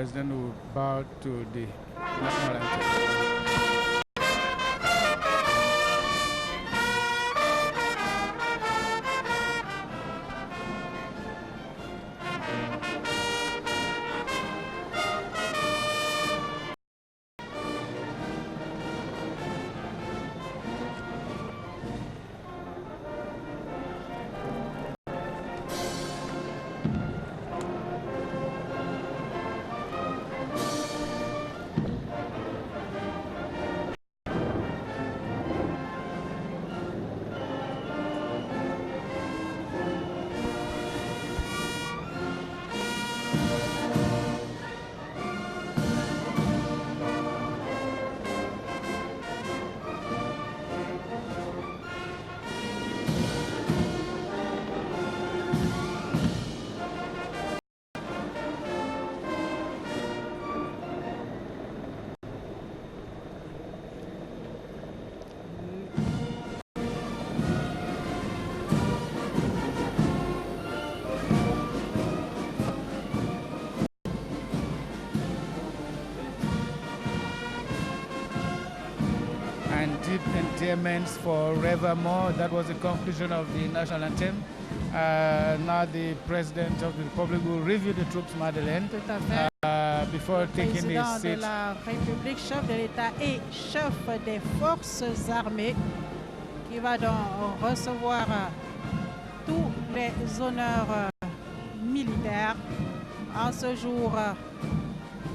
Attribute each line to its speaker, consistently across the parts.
Speaker 1: president will bow to the national anthem. Deep endearments forevermore. That was the conclusion of the national anthem. Now the President of the Republic will review the troops, Madeleine, before taking his
Speaker 2: seat. Président de la République, chef de l'État et chef des forces armées, qui va donc recevoir tous les honneurs militaires en ce jour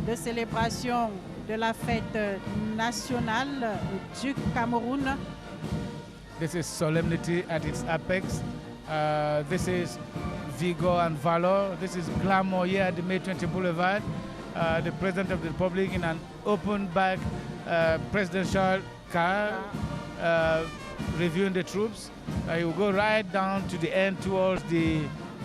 Speaker 2: de célébration de la fête nationale du Cameroun.
Speaker 1: This is solemnity at its apex. This is vigor and valor. This is glamour here at the May 20 Boulevard. The President of the Republic in an open back presidential car reviewing the troops. He will go right down to the end towards the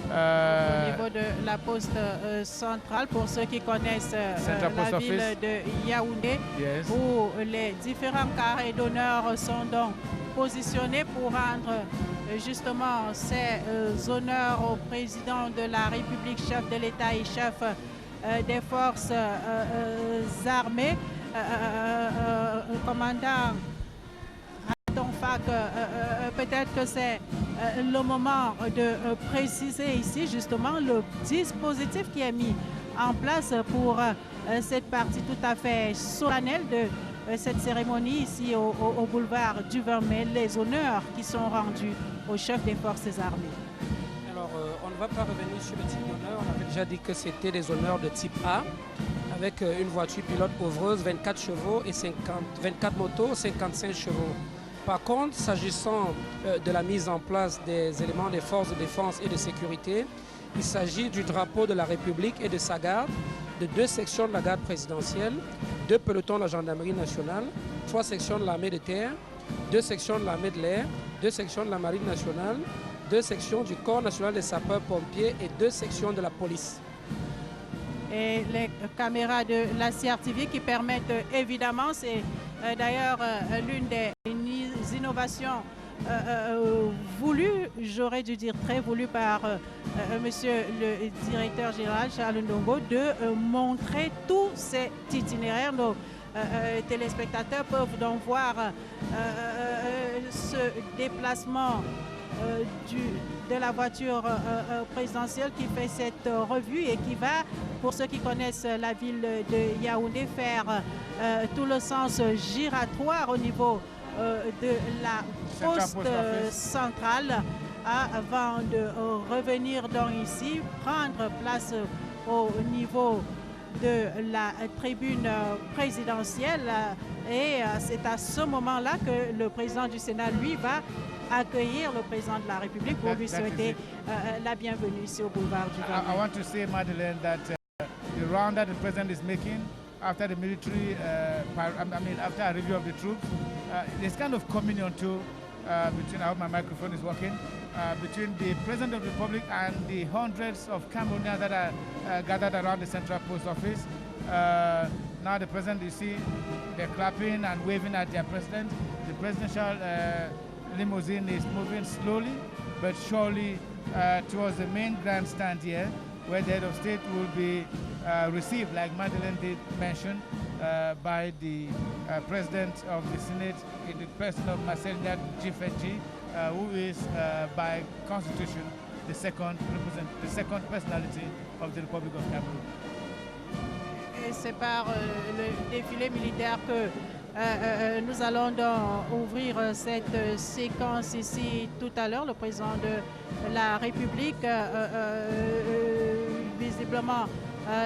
Speaker 2: au niveau de la poste centrale, pour ceux qui connaissent la ville de Yaoundé,
Speaker 1: yes,
Speaker 2: où les différents carrés d'honneur sont donc positionnés pour rendre justement ces honneurs au président de la République, chef de l'État et chef des forces armées. Commandant peut-être que c'est le moment de préciser ici justement le dispositif qui est mis en place pour cette partie tout à fait solennelle de cette cérémonie ici au boulevard du 20 mai, les honneurs qui sont rendus au chef des forces armées.
Speaker 3: Alors, on ne va pas revenir sur le type d'honneur. On avait déjà dit que c'était des honneurs de type A, avec une voiture pilote ouvreuse, 24 chevaux et 24 motos, 55 chevaux. Par contre, s'agissant de la mise en place des éléments des forces de défense et de sécurité, il s'agit du drapeau de la République et de sa garde, de 2 sections de la garde présidentielle, 2 pelotons de la gendarmerie nationale, 3 sections de l'armée de terre, 2 sections de l'armée de l'air, 2 sections de la marine nationale, 2 sections du corps national des sapeurs-pompiers et 2 sections de la police.
Speaker 2: Et les caméras de la CRTV qui permettent évidemment, c'est d'ailleurs l'une des innovations voulues, j'aurais dû dire très voulues par monsieur le directeur général Charles Ndongo, de montrer tout cet itinéraire. Nos téléspectateurs peuvent donc voir ce déplacement de la voiture présidentielle qui fait cette revue et qui va, pour ceux qui connaissent la ville de Yaoundé, faire tout le sens giratoire au niveau de la poste centrale avant de revenir donc ici, prendre place au niveau de la tribune présidentielle et c'est à ce moment-là que le président du Sénat, lui, va accueillir le président de la République pour lui souhaiter la bienvenue ici au boulevard du 20 mai.
Speaker 1: I want to say, Madeleine, that the round that the president is making after the military, after a review of the troops, there's kind of communion too between, I hope my microphone is working, between the President of the Republic and the hundreds of Cameroonians that are gathered around the Central Post Office. Now the President, you see, they're clapping and waving at their President. The presidential limousine is moving slowly but surely towards the main grandstand here. where the head of state will be received, like Madeleine did mention, by the President of the Senate, the President of Marcel Gifeji, who is by constitution the second personality of the Republic of Cameroon.
Speaker 2: Et c'est par le défilé militaire que nous allons ouvrir cette séquence ici tout à l'heure. Le président de la République visiblement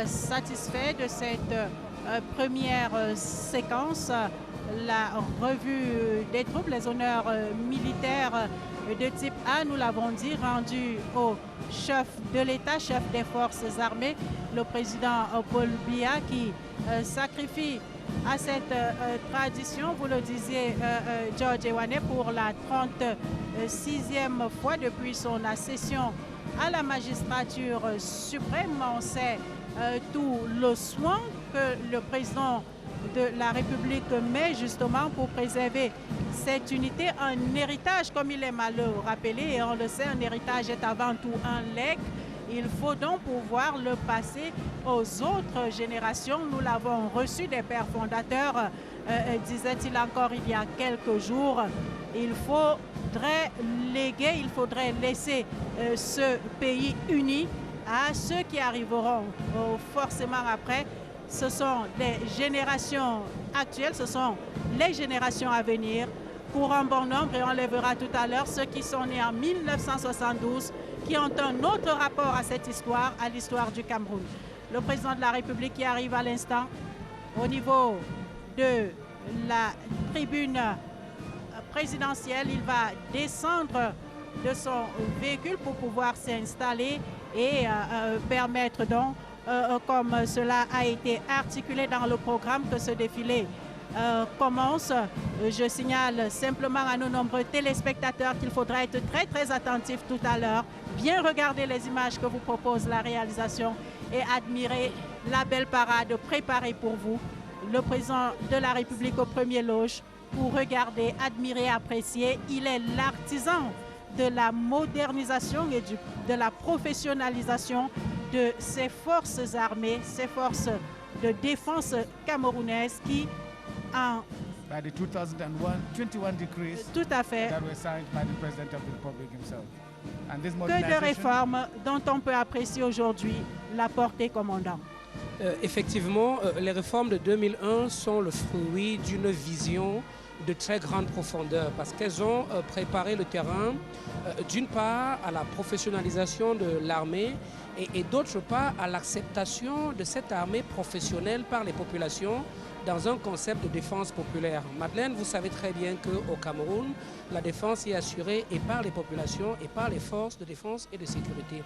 Speaker 2: satisfait de cette première séquence. La revue des troupes, les honneurs militaires de type A, nous l'avons dit, rendu au chef de l'État, chef des forces armées, le président Paul Biya, qui sacrifie à cette tradition, vous le disiez, George Ewane, pour la 36e fois depuis son accession à la magistrature suprême. On sait tout le soin que le président de la République met justement pour préserver cette unité, un héritage, comme il aime à le rappeler, et on le sait, un héritage est avant tout un legs. Il faut donc pouvoir le passer aux autres générations. Nous l'avons reçu des pères fondateurs, disait-il encore il y a quelques jours. Il faudrait léguer, il faudrait laisser ce pays uni à ceux qui arriveront forcément après. Ce sont les générations actuelles, ce sont les générations à venir pour un bon nombre, et on les verra tout à l'heure, ceux qui sont nés en 1972, qui ont un autre rapport à cette histoire, à l'histoire du Cameroun. Le président de la République qui arrive à l'instant au niveau de la tribune présidentielle, il va descendre de son véhicule pour pouvoir s'installer et permettre donc, comme cela a été articulé dans le programme, que ce défilé commence. Je signale simplement à nos nombreux téléspectateurs qu'il faudra être très attentif tout à l'heure, bien regarder les images que vous propose la réalisation et admirer la belle parade préparée pour vous. Le président de la République au premier loge pour regarder, admirer, apprécier. Il est l'artisan de la modernisation et de la professionnalisation de ces forces armées, ces forces de défense camerounaises qui, en
Speaker 1: by the 2021 decrees
Speaker 2: tout à fait,
Speaker 1: that were signed by the President of the Republic himself. And this
Speaker 2: que de
Speaker 1: modernization,
Speaker 2: réformes dont on peut apprécier aujourd'hui la portée commandant.
Speaker 3: Effectivement, les réformes de 2001 sont le fruit d'une vision de très grande profondeur parce qu'elles ont préparé le terrain d'une part à la professionnalisation de l'armée et d'autre part à l'acceptation de cette armée professionnelle par les populations dans un concept de défense populaire. Madeleine, vous savez très bien qu'au Cameroun, la défense est assurée et par les populations et par les forces de défense et de sécurité.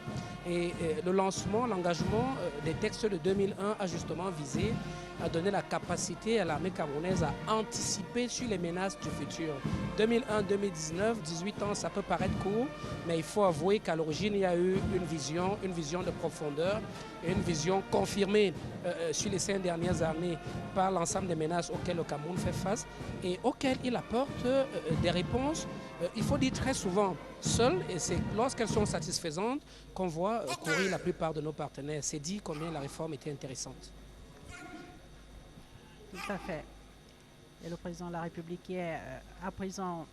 Speaker 3: Et le lancement, l'engagement des textes de 2001 a justement visé à donner la capacité à l'armée camerounaise à anticiper sur les menaces du futur. 2001-2019, 18 ans, ça peut paraître court, mais il faut avouer qu'à l'origine, il y a eu une vision de profondeur et une vision confirmée sur les 5 dernières années par l'ensemble des menaces auxquelles le Cameroun fait face et auxquelles il apporte des réponses, il faut dire très souvent, seules, et c'est lorsqu'elles sont satisfaisantes qu'on voit courir la plupart de nos partenaires. C'est dit combien la réforme était intéressante.
Speaker 2: Tout à fait. Et le président de la République qui est à présent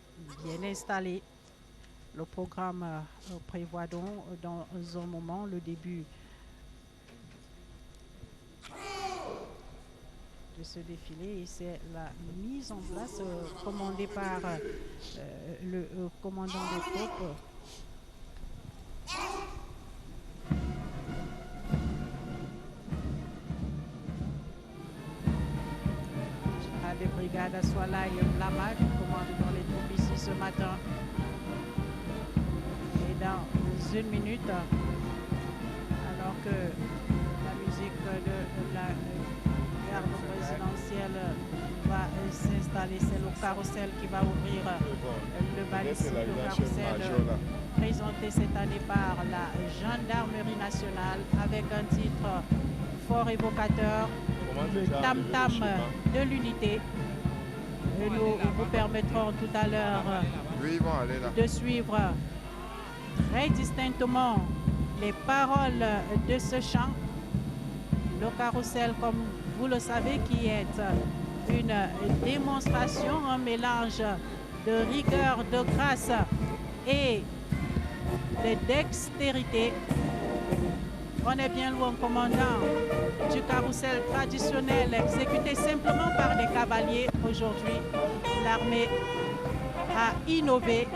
Speaker 2: bien installé. Le programme prévoit donc dans un moment le début de ce défilé et c'est la mise en place commandée par le commandant des troupes. Des brigades à Swala et Blama qui commandent dans les troupes ici ce matin. Et dans une minute, alors que la musique de la garde présidentielle va s'installer, c'est le carrousel qui va ouvrir le bal ici, le carrousel présenté cette année par la Gendarmerie nationale avec un titre fort évocateur, le tam-tam de l'unité. Et nous vous permettrons tout à l'heure de suivre très distinctement les paroles de ce chant. Le carrousel, comme vous le savez, qui est une démonstration, un mélange de rigueur, de grâce et de dextérité. On est bien loin, commandant, du carrousel traditionnel exécuté simplement par des cavaliers. Aujourd'hui, l'armée a innové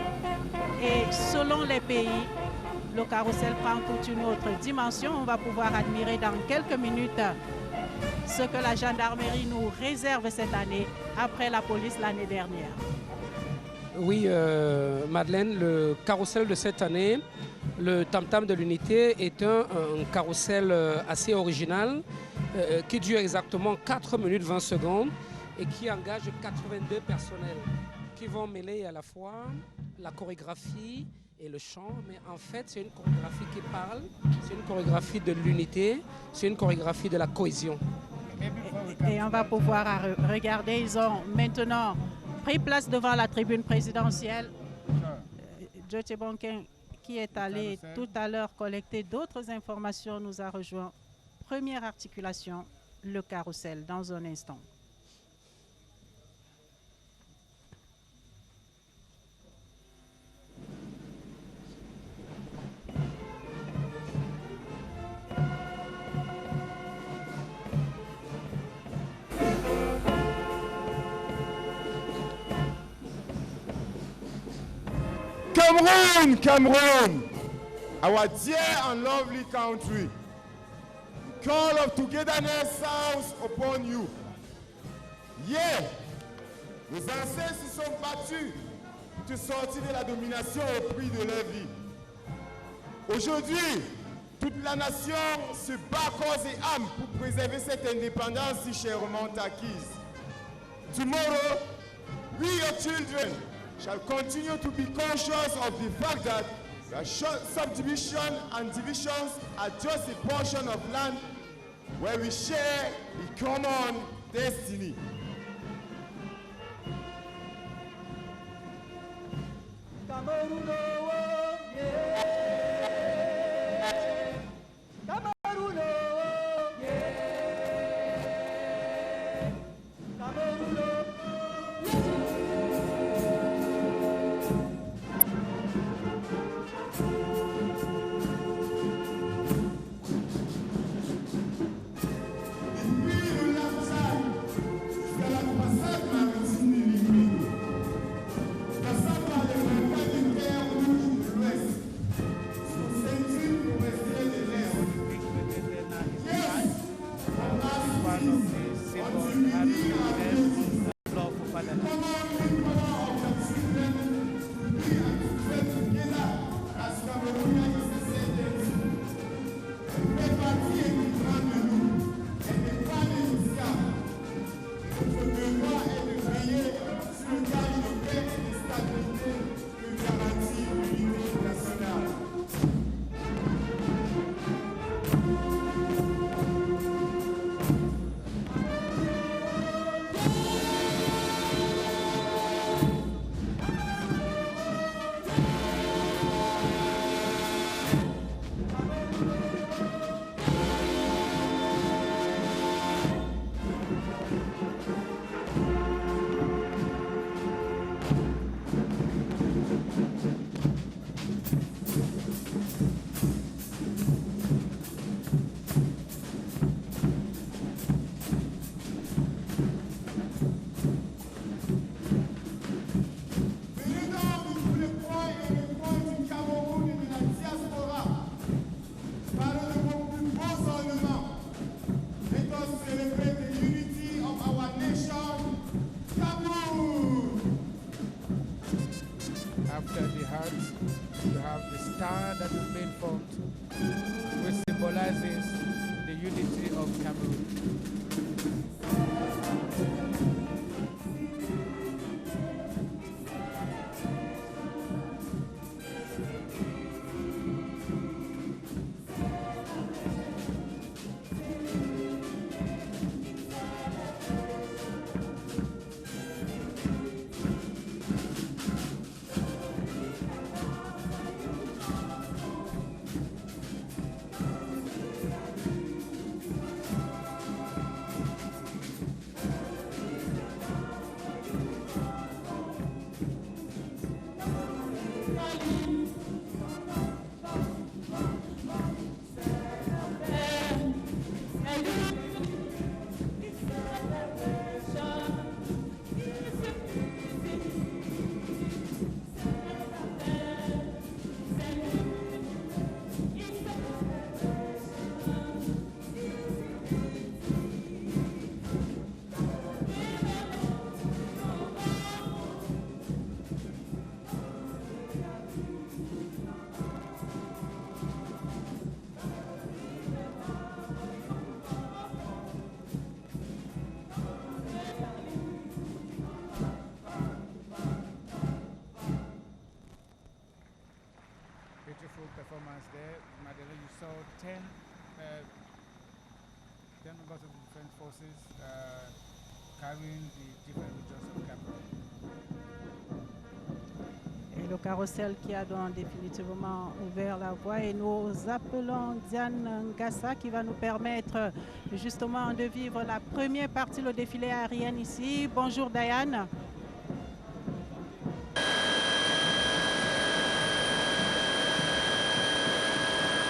Speaker 2: et selon les pays, le carrousel prend toute une autre dimension. On va pouvoir admirer dans quelques minutes ce que la gendarmerie nous réserve cette année après la police l'année dernière.
Speaker 3: Oui, Madeleine, le carrousel de cette année, le tam-tam de l'unité, est un carrousel assez original qui dure exactement 4 minutes 20 secondes et qui engage 82 personnels qui vont mêler à la fois la chorégraphie et le chant, mais en fait c'est une chorégraphie qui parle, c'est une chorégraphie de l'unité, c'est une chorégraphie de la cohésion.
Speaker 2: Et on va pouvoir regarder, ils ont maintenant pris place devant la tribune présidentielle. Joe Bonkin, qui est allé tout à l'heure collecter d'autres informations, nous a rejoint. Première articulation, le carrousel, dans un instant.
Speaker 4: Cameroon, Cameroon, our dear and lovely country, the call of togetherness sounds upon you. Hier, nos ancêtres se sont battus pour te sortir de la domination au prix de leur vie. Aujourd'hui, toute la nation se bat corps et âme pour préserver cette indépendance si chèrement acquise. Tomorrow, we, your children, shall continue to be conscious of the fact that subdivision and divisions are just a portion of land where we share a common destiny. Cameroon, oh, yeah. Cameroon, oh, yeah. Cameroon, oh.
Speaker 1: beautiful performance there. Madeleine, you saw 10 members of the defense forces carrying the different regions of Cameroon.
Speaker 2: Et le carrousel qui a donc définitivement ouvert la voie, et nous appelons Diane Ngassa qui va nous permettre justement de vivre la première partie, le défilé aérien ici. Bonjour Diane.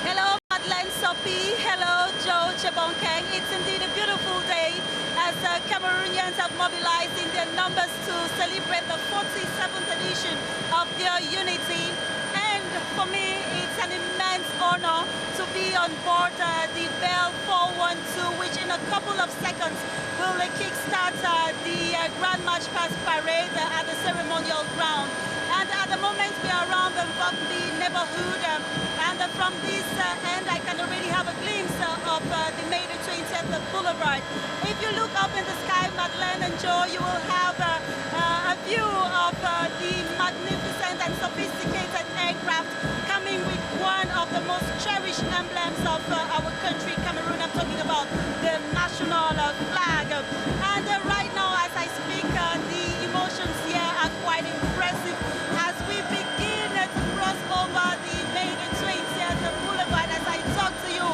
Speaker 5: Hello Madeleine Sopi, hello Joe Chebonkeng. It's indeed a beautiful day as Cameroonians have mobilized in their numbers to celebrate the 47th edition of their unity. And for me, it's an immense honor to be on board the Bell 412, which in a couple of seconds will kickstart the Grand March Past Parade at the ceremonial ground. And at the moment we are around the Vokbi neighborhood, and from this end I can already have a glimpse of the May the 20th Boulevard. If you look up in the sky, Madeleine and Joe, you will have a view of the magnificent and sophisticated aircraft coming with one of the most cherished emblems of our country, Cameroon. I'm talking about the national flag. And right now, as I speak, the emotions here are quite impressive as we begin to cross over the May the 20th Boulevard as I talk to you.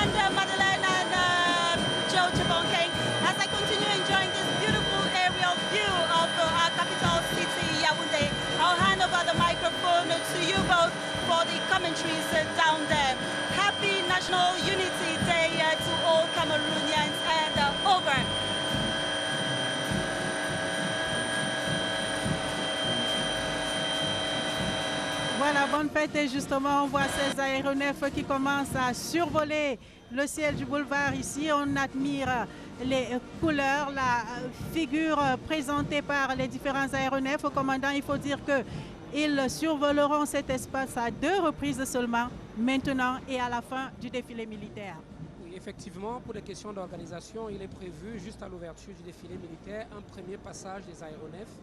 Speaker 5: And Madeleine and Joe Chebonkeng, as I continue enjoying this beautiful aerial view of our capital city, Yaoundé, I'll hand over the microphone to you both for the commentaries down there. Happy National Unity Day to all Cameroonians, and over.
Speaker 2: Voilà, bonne fête, et justement on voit ces aéronefs qui commencent à survoler le ciel du boulevard ici. On admire les couleurs, la figure présentée par les différents aéronefs. Au commandant, il faut dire qu'ils survoleront cet espace à 2 reprises seulement, maintenant et à la fin du défilé militaire.
Speaker 3: Oui, effectivement, pour des questions d'organisation, il est prévu juste à l'ouverture du défilé militaire un premier passage des aéronefs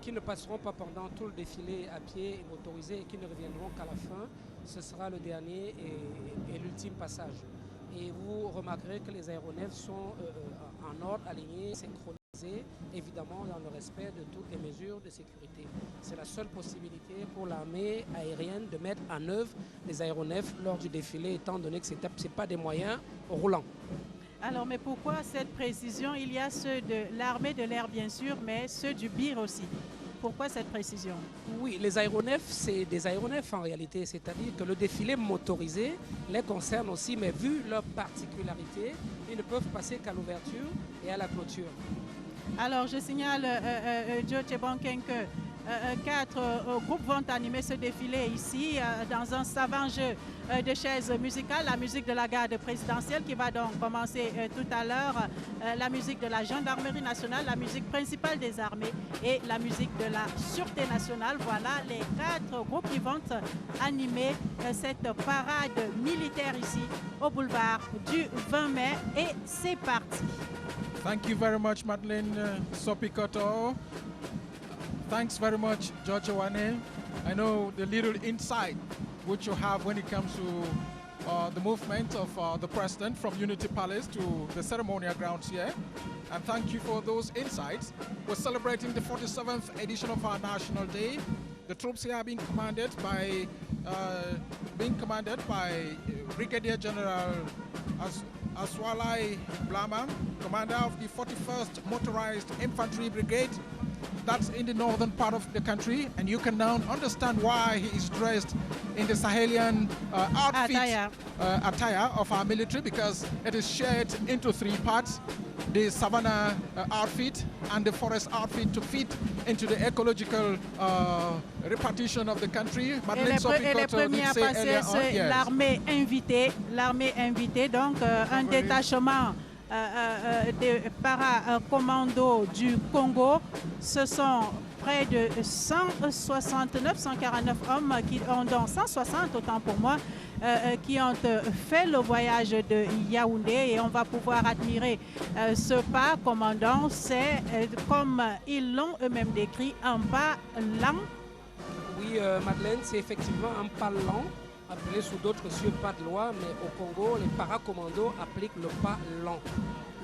Speaker 3: qui ne passeront pas pendant tout le défilé à pied et motorisé et qui ne reviendront qu'à la fin. Ce sera le dernier et l'ultime passage. Et vous remarquerez que les aéronefs sont en ordre, alignés, synchronisés, évidemment dans le respect de toutes les mesures de sécurité. C'est la seule possibilité pour l'armée aérienne de mettre en œuvre les aéronefs lors du défilé, étant donné que ce n'est pas des moyens roulants.
Speaker 2: Alors, mais pourquoi cette précision? Il y a ceux de l'armée de l'air, bien sûr, mais ceux du BIR aussi. Pourquoi cette précision?
Speaker 3: Oui, les aéronefs, c'est des aéronefs en réalité, c'est-à-dire que le défilé motorisé les concerne aussi, mais vu leur particularité, ils ne peuvent passer qu'à l'ouverture et à la clôture.
Speaker 2: Alors, je signale, Joe Chebonkeng, que 4 groupes vont animer ce défilé ici dans un savant jeu de chaises musicales. La musique de la garde présidentielle qui va donc commencer tout à l'heure, la musique de la gendarmerie nationale, la musique principale des armées et la musique de la sûreté nationale. Voilà les 4 groupes qui vont animer cette parade militaire ici au boulevard du 20 mai, et c'est parti.
Speaker 6: Thank you very much, Madeleine Sopikoto. Thanks very much, George Owane. I know the little insight which you have when it comes to the movement of the President from Unity Palace to the ceremonial grounds here. And thank you for those insights. We're celebrating the 47th edition of our National Day. The troops here are being commanded by Brigadier General Aswalai Blama, commander of the 41st Motorized Infantry Brigade. That's in the northern part of the country, and you can now understand why he is dressed in the Sahelian attire of our military, because it is shared into 3 parts: the savannah outfit and the forest outfit, to fit into the ecological repartition of the country.
Speaker 2: Et les premiers à passer, c'est l'armée invitée, donc un détachement des para-commandos du Congo. Ce sont près de 149 hommes qui ont, donc 160 autant pour moi, qui ont fait le voyage de Yaoundé, et on va pouvoir admirer ce pas commandant. C'est, comme ils l'ont eux-mêmes décrit, un pas lent.
Speaker 3: Oui, Madeleine, c'est effectivement un pas lent appelé sous d'autres cieux pas de loi, mais au Congo, les paracommandos appliquent le pas lent.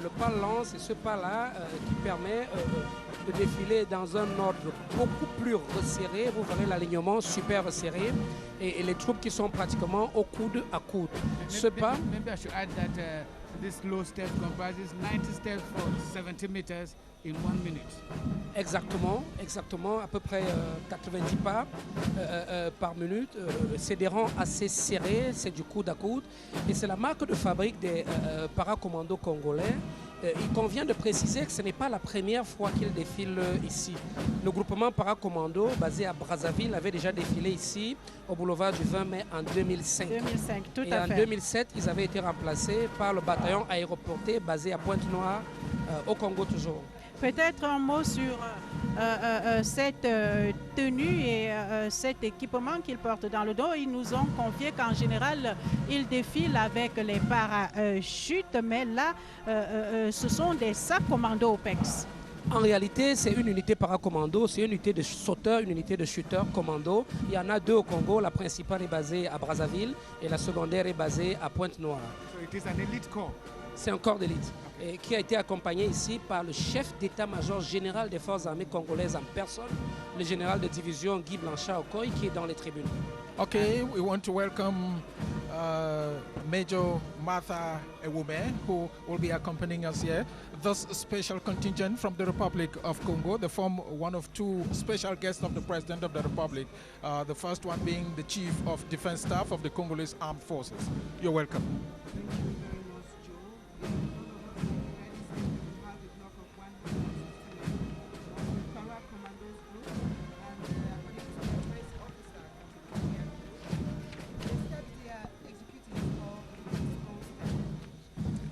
Speaker 3: Le pas lent, c'est ce pas-là qui permet de défiler dans un ordre beaucoup plus resserré. Vous verrez l'alignement super resserré et les troupes qui sont pratiquement au coude à coude. Ce pas...
Speaker 1: Maybe I should add that this slow step comprises 90 steps for 70 meters in 1 minute.
Speaker 3: Exactement, à peu près 90 pas par minute. C'est des rangs assez serrés, c'est du coude à coude. Et c'est la marque de fabrique des paracommandos congolais. Il convient de préciser que ce n'est pas la première fois qu'ils défilent ici. Le groupement paracommando, basé à Brazzaville, avait déjà défilé ici, au boulevard du 20 mai en 2005.
Speaker 2: 2005, tout
Speaker 3: Et
Speaker 2: à
Speaker 3: en
Speaker 2: fait.
Speaker 3: 2007, ils avaient été remplacés par le bataillon aéroporté basé à Pointe-Noire, au Congo toujours.
Speaker 2: Peut-être un mot sur cette tenue et cet équipement qu'ils portent dans le dos. Ils nous ont confié qu'en général, ils défilent avec les parachutes, mais là, ce sont des sacs commando OPEX.
Speaker 3: En réalité, c'est une unité paracommando, c'est une unité de sauteurs, une unité de shooters commando. Il y en a deux au Congo. La principale est basée à Brazzaville et la secondaire est basée à Pointe-Noire.
Speaker 1: So it is an elite corps.
Speaker 3: C'est un corps d'élite qui a été accompagné ici par le chef d'état-major général des forces armées congolaises en personne, le général de division Guy Blanchard-Okoy, qui est dans les tribunes.
Speaker 6: Okay, we want to welcome Major Martha Ewume, who will be accompanying us here. This special contingent from the Republic of Congo, they form one of two special guests of the President of the Republic. The first one being the Chief of Defense Staff of the Congolese Armed Forces. You're welcome.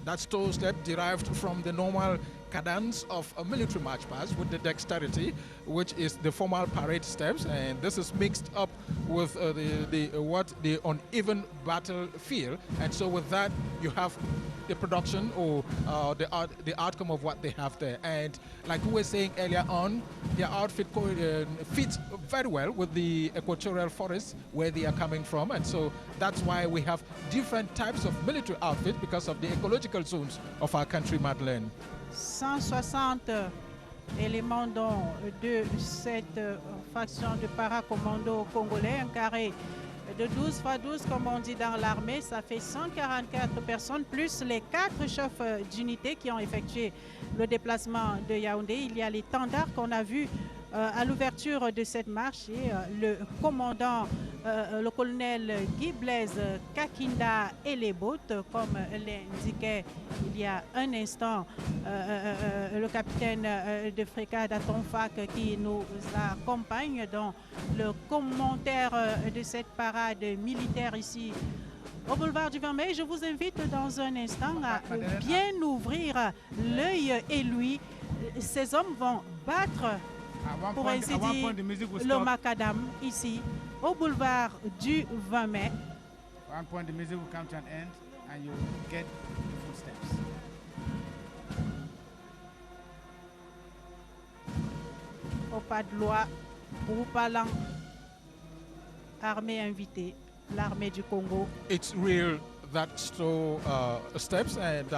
Speaker 6: That toe step derived from the normal cadence of a military march past with the dexterity, which is the formal parade steps, and this is mixed up with the uneven battlefield, and so with that you have the production or the outcome of what they have there. And like we were saying earlier on, their outfit fits very well with the equatorial forests where they are coming from, and so that's why we have different types of military outfit because of the ecological zones of our country, Madeleine.
Speaker 2: 160 éléments dont de cette faction de paracommando congolais, un carré de 12 x 12 comme on dit dans l'armée, ça fait 144 personnes plus les 4 chefs d'unité qui ont effectué le déplacement de Yaoundé. Il y a les tendards qu'on a vus à l'ouverture de cette marche et le commandant, le colonel Guy Blaise Kakinda et les bottes, comme l'indiquait il y a un instant le capitaine de Fricade Atonfak qui nous accompagne dans le commentaire de cette parade militaire ici au boulevard du 20 mai. Je vous invite dans un instant à bien ouvrir l'œil et l'ouïe. Ces hommes vont battre, pour ainsi dire, le macadam ici au boulevard du 20 mai.
Speaker 1: At one point the music will come to an end and you get the footsteps.
Speaker 2: Au pas de loi, Roupalan, armée invitée, l'armée du Congo.
Speaker 6: It's real that slow steps, and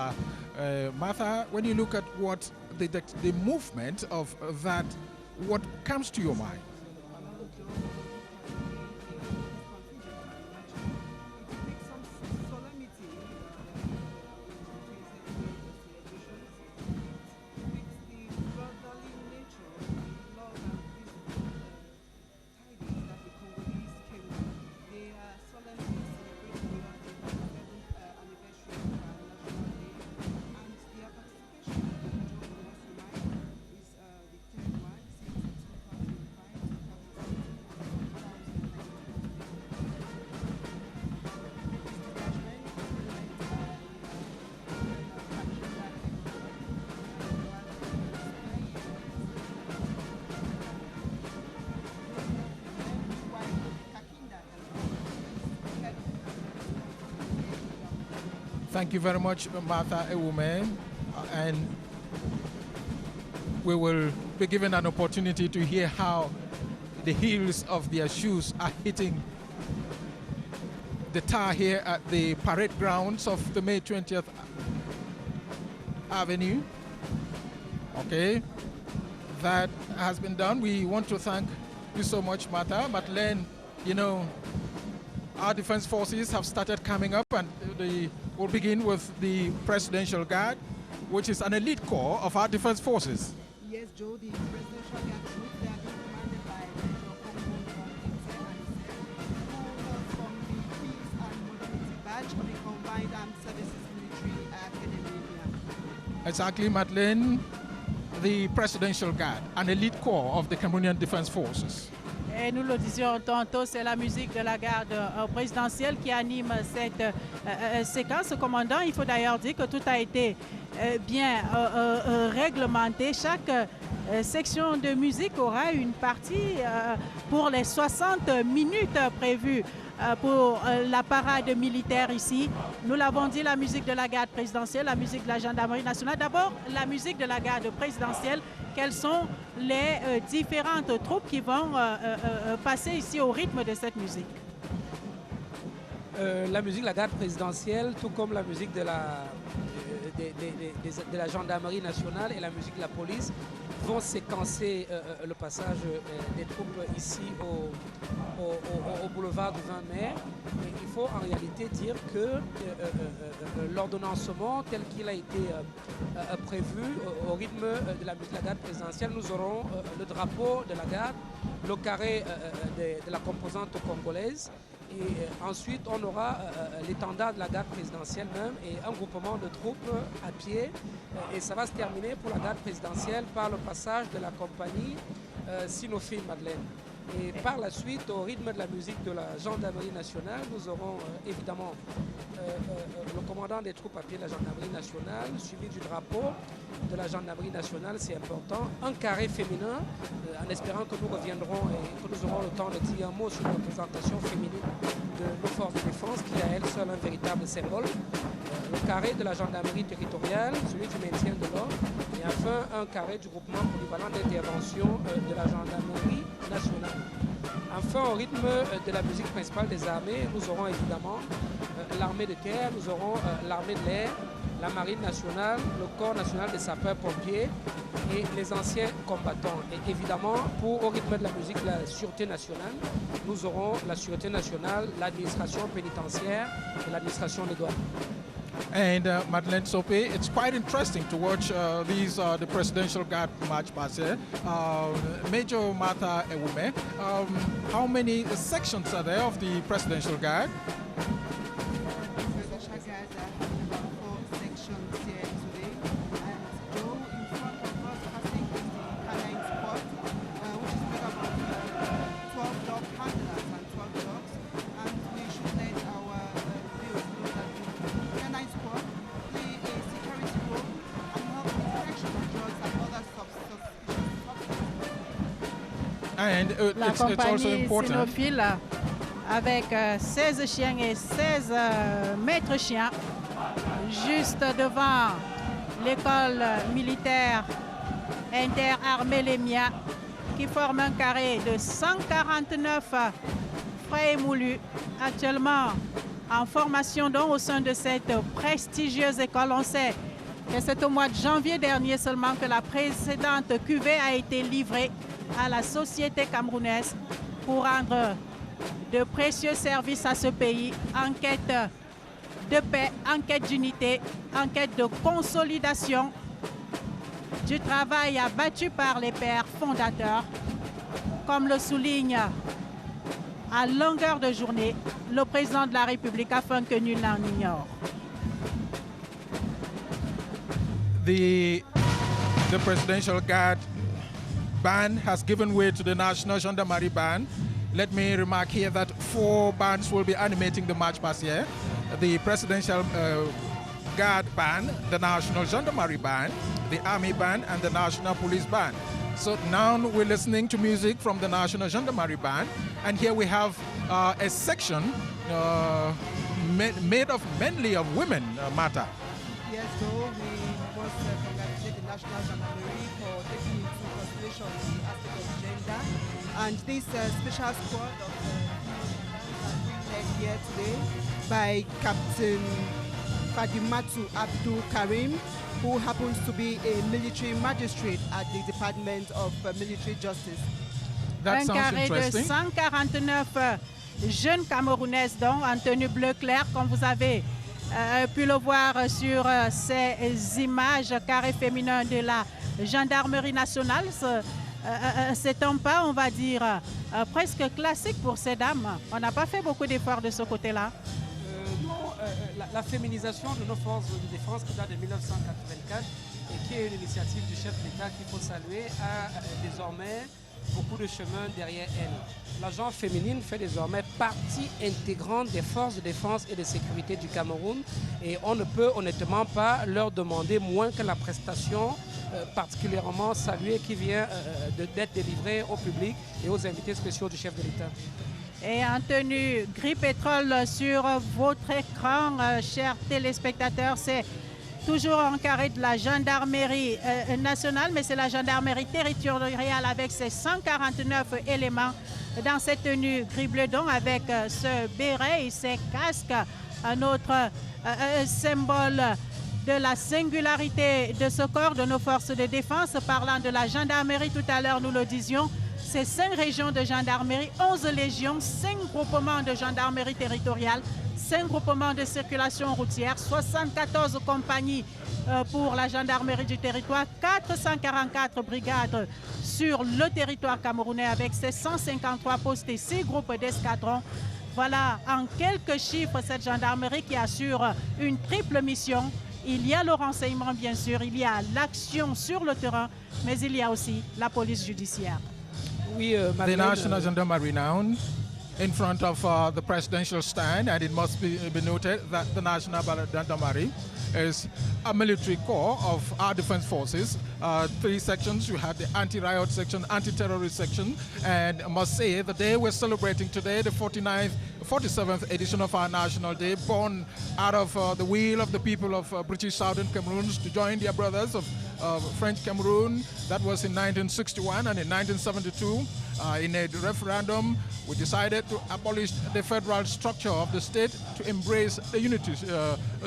Speaker 6: Martha, when you look at what the movement of that, what comes to your mind? Thank you very much, Martha Ewume, and we will be given an opportunity to hear how the heels of their shoes are hitting the tar here at the parade grounds of the May 20th Avenue. Okay, that has been done. We want to thank you so much, Martha. Madeleine, you know, our defense forces have started coming up, and we'll begin with the Presidential Guard, which is an elite corps of our defense forces.
Speaker 7: Yes, Joe, the Presidential Guard troops, they are being commanded by Major Kombo from Intel and from the Peace and Modernity Badge of the Combined Armed Services Military Academy.
Speaker 6: Exactly, Madeleine. The Presidential Guard, an elite corps of the Cameroonian Defense Forces.
Speaker 2: Et nous le disions tantôt, c'est la musique de la garde présidentielle qui anime cette séquence. Commandant, il faut d'ailleurs dire que tout a été bien réglementé. Chaque section de musique aura une partie pour les 60 minutes prévues pour la parade militaire ici. Nous l'avons dit, la musique de la garde présidentielle, la musique de la gendarmerie nationale. D'abord, la musique de la garde présidentielle. Quelles sont les différentes troupes qui vont passer ici au rythme de cette musique?
Speaker 3: La musique de la garde présidentielle, tout comme la musique de la gendarmerie nationale et la musique de la police, vont séquencer le passage des troupes ici au boulevard du 20 mai. Et il faut en réalité dire que l'ordonnancement tel qu'il a été prévu au rythme de la musique de la garde présidentielle, nous aurons le drapeau de la garde, le carré de la composante congolaise. Et ensuite, on aura l'étendard de la garde présidentielle même et un groupement de troupes à pied. Et ça va se terminer pour la garde présidentielle par le passage de la compagnie Sinophile Madeleine. Et par la suite, au rythme de la musique de la gendarmerie nationale, nous aurons évidemment le commandant des troupes à pied de la gendarmerie nationale, suivi du drapeau de la gendarmerie nationale, c'est important, un carré féminin, en espérant que nous reviendrons et que nous aurons le temps de dire un mot sur la représentation féminine de nos forces de défense, qui est à elle seule un véritable symbole. Le carré de la gendarmerie territoriale, celui du maintien de l'ordre, et enfin un carré du groupement polyvalent d'intervention de la gendarmerie nationale. Enfin, au rythme de la musique principale des armées, nous aurons évidemment l'armée de terre, nous aurons l'armée de l'air, la marine nationale, le corps national des sapeurs-pompiers et les anciens combattants. Et évidemment, au rythme de la musique de la sûreté nationale, nous aurons la sûreté nationale, l'administration pénitentiaire et l'administration des douanes.
Speaker 6: And Madeleine Sopé, it's quite interesting to watch the Presidential Guard march past here. Major Martha Ewume, how many sections are there of the Presidential Guard?
Speaker 7: Presidential Guard have 4 sections here today. And Joe, in front of us, passing is the canine squad, which is made up of 12 dog handlers and 12 dogs. And we should let our viewers know that the canine squad play a security role and help with detection of drugs and other suspicious substances.
Speaker 6: And
Speaker 2: La
Speaker 6: it's also
Speaker 2: compagnie
Speaker 6: important.
Speaker 2: Sinophile avec 16 chiens et 16 maîtres chiens juste devant l'école militaire interarmée Lemia qui forme un carré de 149 frais et moulus actuellement en formation donc au sein de cette prestigieuse école. On sait que c'est au mois de janvier dernier seulement que la précédente cuvée a été livrée à la société camerounaise pour rendre de précieux services à ce pays en quête de paix, en quête d'unité, en quête de consolidation du travail abattu par les pères fondateurs, comme le souligne à longueur de journée le président de la République afin que nul n'en ignore.
Speaker 6: The Presidential Guard band has given way to the National Gendarmerie Band. Let me remark here that 4 bands will be animating the march past here. The Presidential Guard Band, the National Gendarmerie Band, the Army Band, and the National Police Band. So now we're listening to music from the National Gendarmerie Band, and here we have a section made of mainly of women, Martha.
Speaker 7: Yes, so we must congratulate the National Gendarmerie for taking into consideration the aspect of gender. And this special squad of female that bring here here today by Captain Fadimatu Abdul Karim, who happens to be a military magistrate at the Department of Military Justice.
Speaker 6: That
Speaker 2: Un
Speaker 6: sounds
Speaker 2: carré de
Speaker 6: interesting.
Speaker 2: 149 jeunes Camerounaises, donc en tenue bleu clair, comme vous avez pu le voir sur ces images, carré féminin de la gendarmerie nationale. C'est un pas, on va dire, presque classique pour ces dames. On n'a pas fait beaucoup d'efforts de ce côté-là.
Speaker 3: Non, la féminisation de nos forces de défense qui date de 1984 et qui est une initiative du chef d'État qu'il faut saluer, a désormais beaucoup de chemin derrière elle. La genre féminine fait désormais partie intégrante des forces de défense et de sécurité du Cameroun et on ne peut honnêtement pas leur demander moins que la prestation particulièrement saluée qui vient d'être délivrée au public et aux invités spéciaux du chef de l'État.
Speaker 2: Et en tenue gris pétrole sur votre écran, chers téléspectateurs, c'est toujours en carré de la gendarmerie nationale, mais c'est la gendarmerie territoriale avec ses 149 éléments dans cette tenue gris-bleu donc avec ce béret et ces casques, un autre symbole de la singularité de ce corps de nos forces de défense. Parlant de la gendarmerie, tout à l'heure nous le disions, c'est 5 régions de gendarmerie, 11 légions, 5 groupements de gendarmerie territoriale, 5 groupements de circulation routière, 74 compagnies pour la gendarmerie du territoire, 444 brigades sur le territoire camerounais avec ses 153 postes et 6 groupes d'escadrons. Voilà en quelques chiffres cette gendarmerie qui assure une triple mission. Il y a le renseignement bien sûr, il y a l'action sur le terrain, mais il y a aussi la police judiciaire.
Speaker 3: Oui,
Speaker 6: The National Gendarmerie now in front of the presidential stand, and it must be noted that the National Gendarmerie is a military corps of our defense forces. 3 sections. You have the anti-riot section, anti-terrorist section, and I must say the day we're celebrating today, the 47th edition of our National Day, born out of the will of the people of British Southern Cameroon to join their brothers of French Cameroon. That was in 1961, and in 1972, in a referendum, we decided to abolish the federal structure of the state to embrace the unity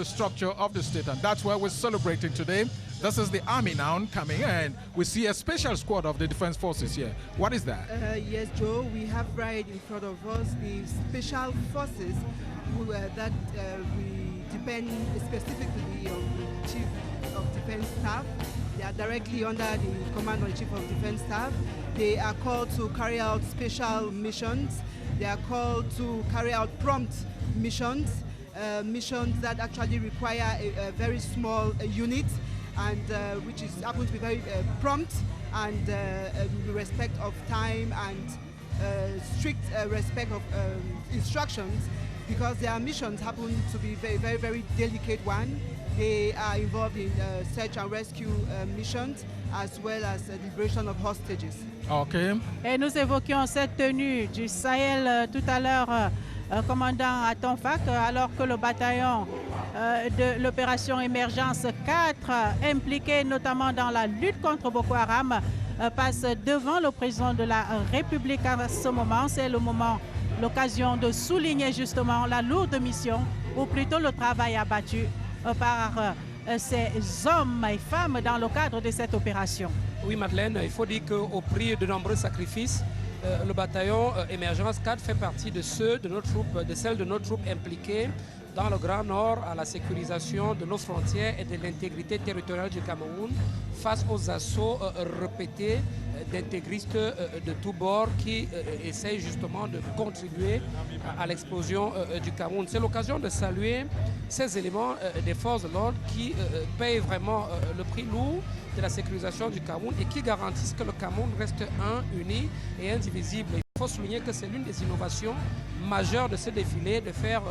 Speaker 6: structure of the state, and that's why we're celebrating today. This is the army now coming, and we see a special squad of the defense forces here. What is that?
Speaker 7: Yes, Joe, we have right in front of us the special forces that we depend specifically on the Chief of Defense Staff. They are directly under the command of the Chief of Defense Staff. They are called to carry out special missions. They are called to carry out prompt missions, missions that actually require a very small unit, and which happen to be very prompt and respect of time and strict respect of instructions, because their missions happen to be very, very delicate one. They are involved in search and rescue missions as well as liberation of hostages.
Speaker 6: Okay.
Speaker 2: Et nous évoquions cette tenue du Sahel tout à l'heure, commandant à Tonfac, alors que le bataillon de l'opération Émergence 4, impliqué notamment dans la lutte contre Boko Haram, passe devant le président de la République à ce moment. C'est le moment, l'occasion de souligner justement la lourde mission, ou plutôt le travail abattu par ces hommes et femmes dans le cadre de cette opération.
Speaker 3: Oui, Madeleine, il faut dire qu'au prix de nombreux sacrifices, le bataillon Émergence 4 fait partie de celles de nos troupes impliquées dans le Grand Nord à la sécurisation de nos frontières et de l'intégrité territoriale du Cameroun face aux assauts répétés d'intégristes de tous bords qui essayent justement de contribuer à l'explosion du Cameroun. C'est l'occasion de saluer ces éléments des forces de l'ordre qui payent vraiment le prix lourd de la sécurisation du Cameroun et qui garantissent que le Cameroun reste uni et indivisible. Il faut souligner que c'est l'une des innovations majeures de ce défilé, de faire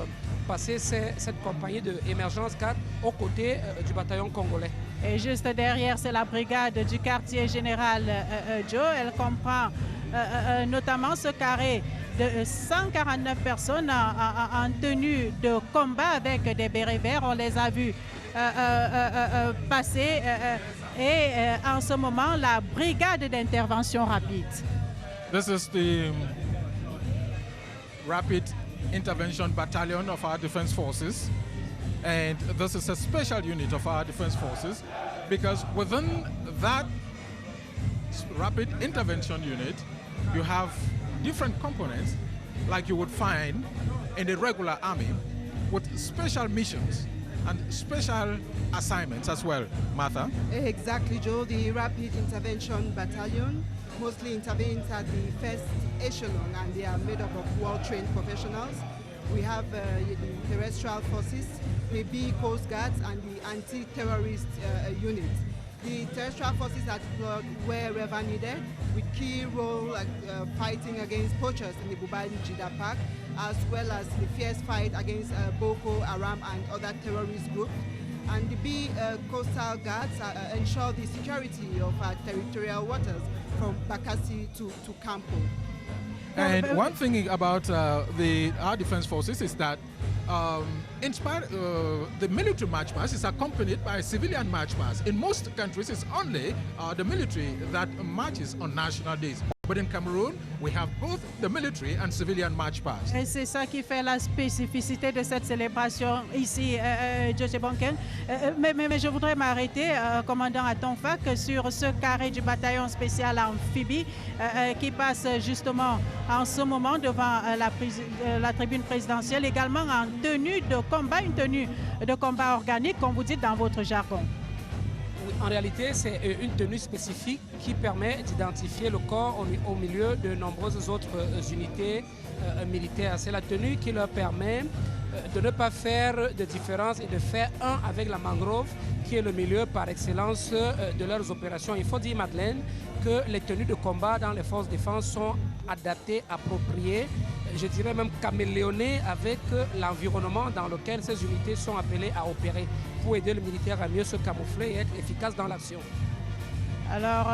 Speaker 3: passer cette compagnie de Émergence 4 aux côtés du bataillon congolais.
Speaker 2: Et juste derrière, c'est la brigade du quartier général Joe. Elle comprend notamment ce carré de 149 personnes en tenue de combat avec des bérets verts. On les a vus passer. Et en ce moment, la brigade d'intervention rapide.
Speaker 6: This is the rapid Intervention Battalion of our Defense Forces. And this is a special unit of our Defense Forces because within that Rapid Intervention Unit, you have different components like you would find in the regular army with special missions and special assignments as well. Martha?
Speaker 7: Exactly, Joe. The Rapid Intervention Battalion mostly intervenes at the first echelon, and they are made up of well-trained professionals. We have the terrestrial forces, the B Coast Guards, and the anti-terrorist unit. The terrestrial forces are deployed wherever needed, with key role fighting against poachers in the Bubali Jida Park, as well as the fierce fight against Boko Haram and other terrorist groups. And the B Coastal Guards ensure the security of our territorial waters from Bakassi to Campo.
Speaker 6: And one thing about our defense forces is that the military march past is accompanied by a civilian march past. In most countries, it's only the military that marches on national days. But in Cameroon, we have both the military and civilian march past.
Speaker 2: Et c'est ça qui fait la spécificité de cette célébration ici, Joe Chebonkeng. Mais je voudrais m'arrêter, commandant Atonfak, sur ce carré du bataillon spécial amphibie qui passe justement en ce moment devant la tribune présidentielle, également en tenue de combat, une tenue de combat organique, comme vous dites dans votre jargon.
Speaker 3: En réalité, c'est une tenue spécifique qui permet d'identifier le corps au milieu de nombreuses autres unités militaires. C'est la tenue qui leur permet de ne pas faire de différence et de faire un avec la mangrove, qui est le milieu par excellence de leurs opérations. Il faut dire, Madeleine, que les tenues de combat dans les forces de défense sont adaptées, appropriées, je dirais même caméléonées avec l'environnement dans lequel ces unités sont appelées à opérer pour aider le militaire à mieux se camoufler et être efficace dans l'action.
Speaker 2: Alors,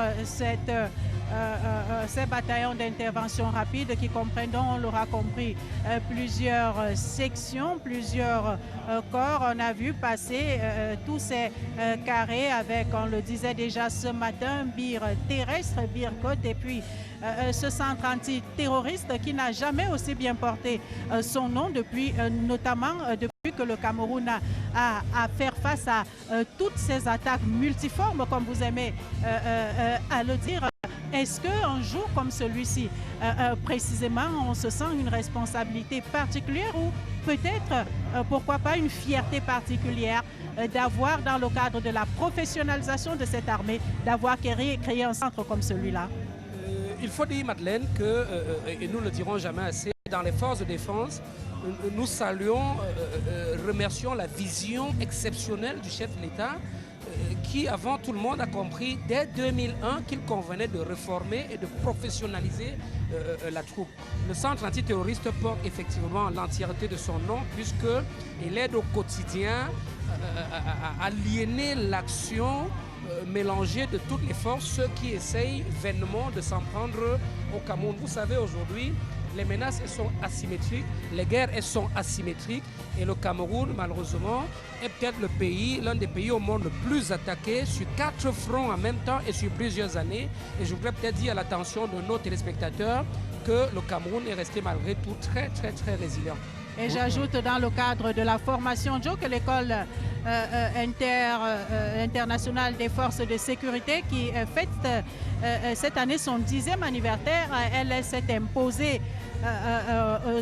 Speaker 2: ces bataillons d'intervention rapide qui comprennent, on l'aura compris, plusieurs sections, plusieurs corps. On a vu passer tous ces carrés avec, on le disait déjà ce matin, bir terrestre, bir côte, et puis ce centre antiterroriste qui n'a jamais aussi bien porté son nom depuis, notamment depuis que le Cameroun a à faire face à toutes ces attaques multiformes, comme vous aimez à le dire. Est-ce qu'un jour comme celui-ci, précisément, on se sent une responsabilité particulière ou peut-être, pourquoi pas, une fierté particulière d'avoir, dans le cadre de la professionnalisation de cette armée, d'avoir créé un centre comme celui-là?
Speaker 3: Il faut dire, Madeleine, que, et nous ne le dirons jamais assez, dans les forces de défense, nous saluons, remercions la vision exceptionnelle du chef de l'État qui, avant tout le monde, a compris dès 2001 qu'il convenait de réformer et de professionnaliser la troupe. Le centre antiterroriste porte effectivement l'entièreté de son nom puisqu'il aide au quotidien à aliéner l'action mélangée de toutes les forces, ceux qui essayent vainement de s'en prendre au Cameroun. Vous savez, aujourd'hui, les menaces elles sont asymétriques, les guerres elles sont asymétriques et le Cameroun, malheureusement, est peut-être le pays, l'un des pays au monde le plus attaqué sur 4 fronts en même temps et sur plusieurs années. Et je voudrais peut-être dire à l'attention de nos téléspectateurs que le Cameroun est resté malgré tout très résilient.
Speaker 2: Et j'ajoute dans le cadre de la formation, Joe, que l'école internationale des forces de sécurité qui fête cette année son 10e anniversaire, elle s'est imposée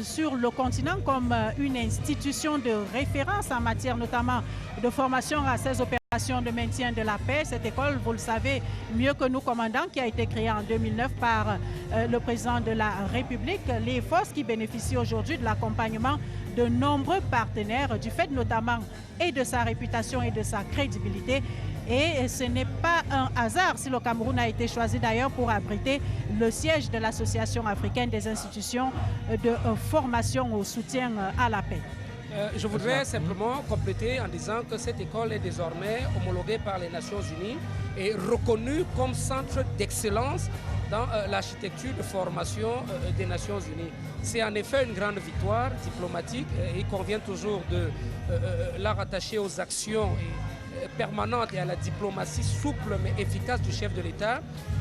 Speaker 2: sur le continent comme une institution de référence en matière notamment de formation à ces opérations de maintien de la paix. Cette école, vous le savez mieux que nous, commandant, qui a été créée en 2009 par le président de la République. Les forces qui bénéficient aujourd'hui de l'accompagnement de nombreux partenaires, du fait notamment et de sa réputation et de sa crédibilité. Et ce n'est pas un hasard si le Cameroun a été choisi d'ailleurs pour abriter le siège de l'Association africaine des institutions de formation au soutien à la paix.
Speaker 3: Je voudrais simplement compléter en disant que cette école est désormais homologuée par les Nations Unies et reconnue comme centre d'excellence dans l'architecture de formation des Nations Unies. C'est en effet une grande victoire diplomatique et il convient toujours de la rattacher aux actions permanente et à la diplomatie souple mais efficace du chef de l'État.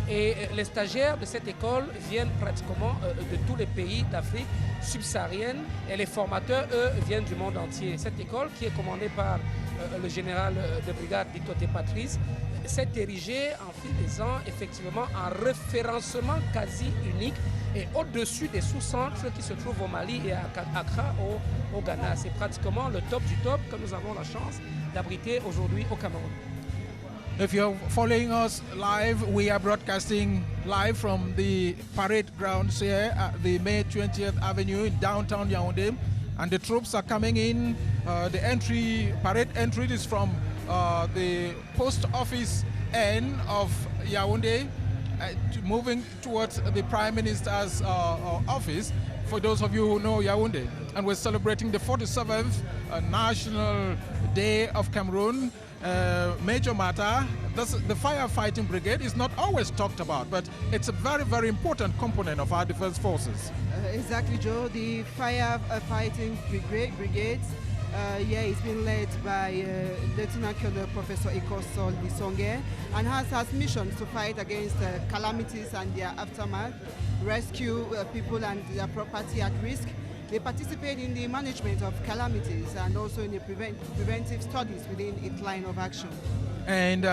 Speaker 3: Et les stagiaires de cette école viennent pratiquement de tous les pays d'Afrique subsaharienne et les formateurs, eux, viennent du monde entier. Cette école, qui est commandée par le général de brigade Ditoté Patrice, s'est érigée en fil des ans effectivement en référencement quasi unique et au-dessus des sous-centres qui se trouvent au Mali et à Accra au Ghana. C'est pratiquement le top du top que nous avons la chance d'abriter aujourd'hui au Cameroun.
Speaker 6: If you're following us live, we are broadcasting live from the parade grounds here at the May 20th Avenue in downtown Yaoundé. And the troops are coming in. The parade entry is from the post office end of Yaoundé, moving towards the Prime Minister's office, for those of you who know Yaoundé. And we're celebrating the 47th National Day of Cameroon. Major matter. The firefighting brigade is not always talked about, but it's a very, very important component of our defense forces.
Speaker 7: Exactly, Joe. The firefighting brigades, it's been led by Lieutenant Colonel Professor Ekosol Disonge, and has missions to fight against calamities and their aftermath, rescue people and their property at risk. They participate in the management of calamities and also in the preventive studies within its line of action.
Speaker 6: And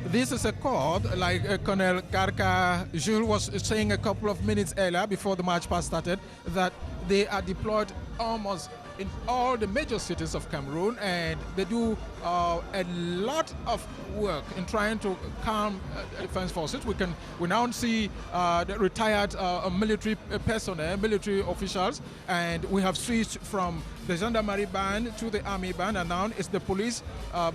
Speaker 6: this is a code, like Colonel Garka Jules was saying a couple of minutes earlier before the march past started, that they are deployed almost in all the major cities of Cameroon, and they do a lot of work in trying to calm defense forces. We now see the retired military personnel, military officials, and we have switched from the gendarmerie band to the army band, and now it's the police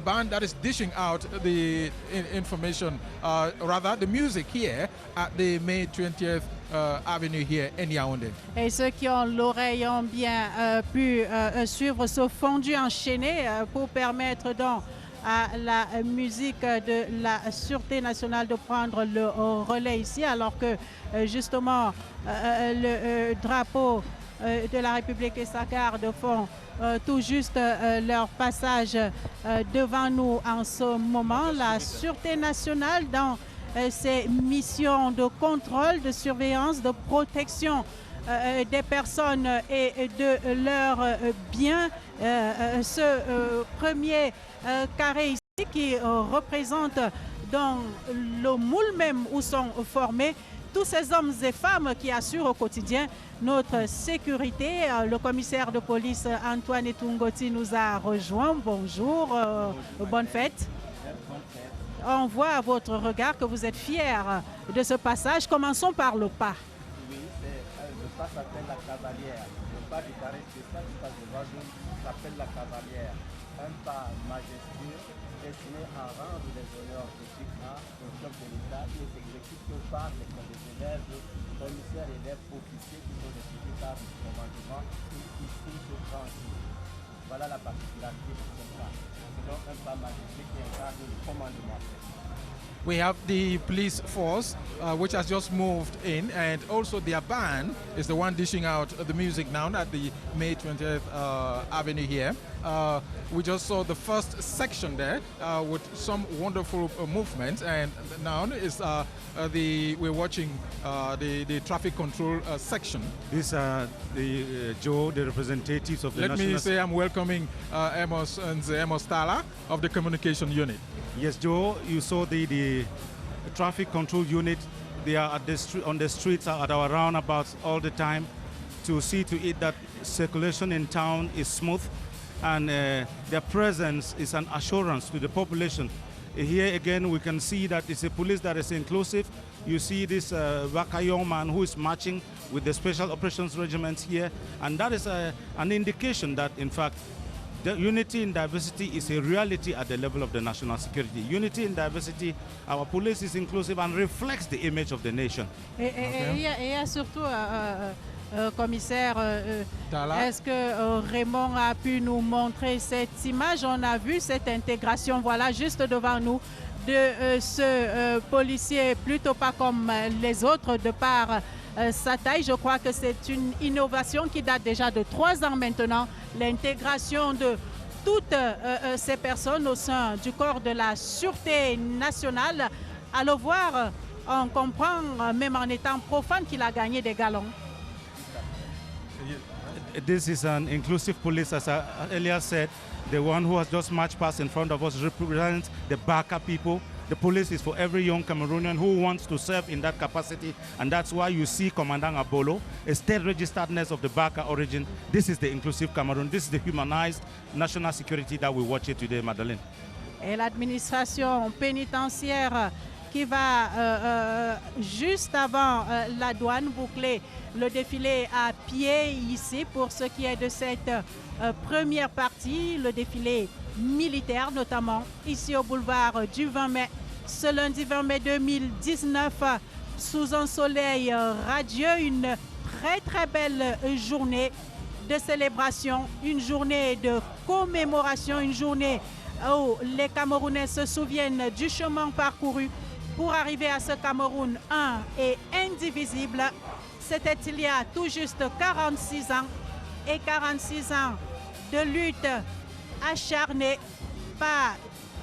Speaker 6: band that is dishing out the information, rather the music here at the May 20th Avenue here in Yaoundé.
Speaker 2: Et ceux qui ont l'oreille ont bien pu suivre ce fondu enchaîné pour permettre donc à la musique de la Sûreté nationale de prendre le relais ici, alors que justement le drapeau de la République et sa garde font tout juste leur passage devant nous en ce moment. La Sûreté nationale dans ces missions de contrôle, de surveillance, de protection des personnes et de leurs biens. Ce premier carré ici qui représente dans le moule même où sont formés tous ces hommes et femmes qui assurent au quotidien notre sécurité. Le commissaire de police Antoine Etungoti nous a rejoint. Bonjour, bonne fête. On voit à votre regard que vous êtes fiers de ce passage. Commençons par le pas.
Speaker 8: Oui, le pas s'appelle la cavalière. Le pas du carré spécial du pas de Wazoum s'appelle la cavalière. Un pas majestueux destiné à rendre les honneurs de Chikra au chef de l'État qui ne s'exécute que par les élèves, commissaires, élèves, officiers qui sont décidés par le commandement et qui signent ce principe. Voilà la particularité de ce pas. C'est donc un pas majestueux qui incarne le commandement.
Speaker 6: We have the police force, which has just moved in, and also their band is the one dishing out the music now at the May 20th Avenue here. We just saw the first section there with some wonderful movements, and now is we're watching the traffic control section.
Speaker 9: These are the representatives of the
Speaker 6: Let
Speaker 9: National...
Speaker 6: me say I'm welcoming Amos and Amos Tala of the communication unit.
Speaker 9: Yes, Joe, you saw the traffic control unit. They are on the streets at our roundabouts all the time to see to it that circulation in town is smooth, and their presence is an assurance to the population. Here again, we can see that it's a police that is inclusive. You see this Wakayon man who is marching with the Special Operations Regiments here, and that is an indication that, in fact, the unity in diversity is a reality at the level of the national security. Unity in diversity, our police is inclusive and reflects the image of the nation.
Speaker 2: Et surtout, commissaire, est-ce que Raymond a pu nous montrer cette image? On a vu cette intégration, voilà, juste devant nous, de ce policier plutôt pas comme les autres de par sa taille. Je crois que c'est une innovation qui date déjà de 3 ans maintenant, l'intégration de toutes ces personnes au sein du corps de la Sûreté nationale. À le voir, on comprend, même en étant profane, qu'il a gagné des galons.
Speaker 9: This is an inclusive police, as I earlier said. The one who has just marched past in front of us represents the Baka people. The police is for every young Cameroonian who wants to serve in that capacity, and that's why you see Commandant Abolo, a state-registered nurse of the Baka origin. This is the inclusive Cameroon. This is the humanized national security that we watch here today, Madeleine.
Speaker 2: Et l'administration pénitentiaire qui va juste avant la douane boucler le défilé à pied ici pour ce qui est de cette première partie, le défilé militaire notamment ici au boulevard du 20 mai. Ce lundi 20 mai 2019, sous un soleil radieux, une très belle journée de célébration, une journée de commémoration, une journée où les Camerounais se souviennent du chemin parcouru pour arriver à ce Cameroun un et indivisible. C'était il y a tout juste 46 ans et 46 ans de lutte acharnée, pas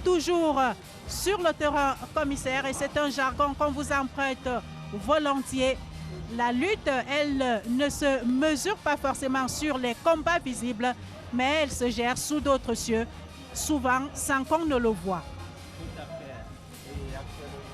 Speaker 2: toujours sur le terrain commissaire, et c'est un jargon qu'on vous emprunte volontiers. La lutte, elle ne se mesure pas forcément sur les combats visibles, mais elle se gère sous d'autres cieux, souvent sans qu'on ne le voie.
Speaker 8: Tout à fait. Et actuellement,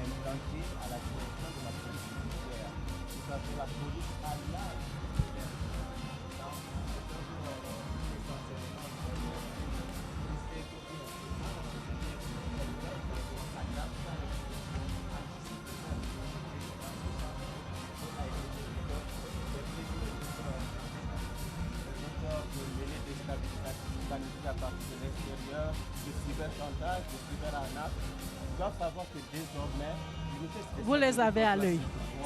Speaker 8: implanté à la direction de la police judiciaire. Vous savez, la police a l'âge. À partir de l'extérieur, de cyberchantage, de cyberarnaque, ils doivent savoir que désormais,
Speaker 2: vous les avez à l'œil,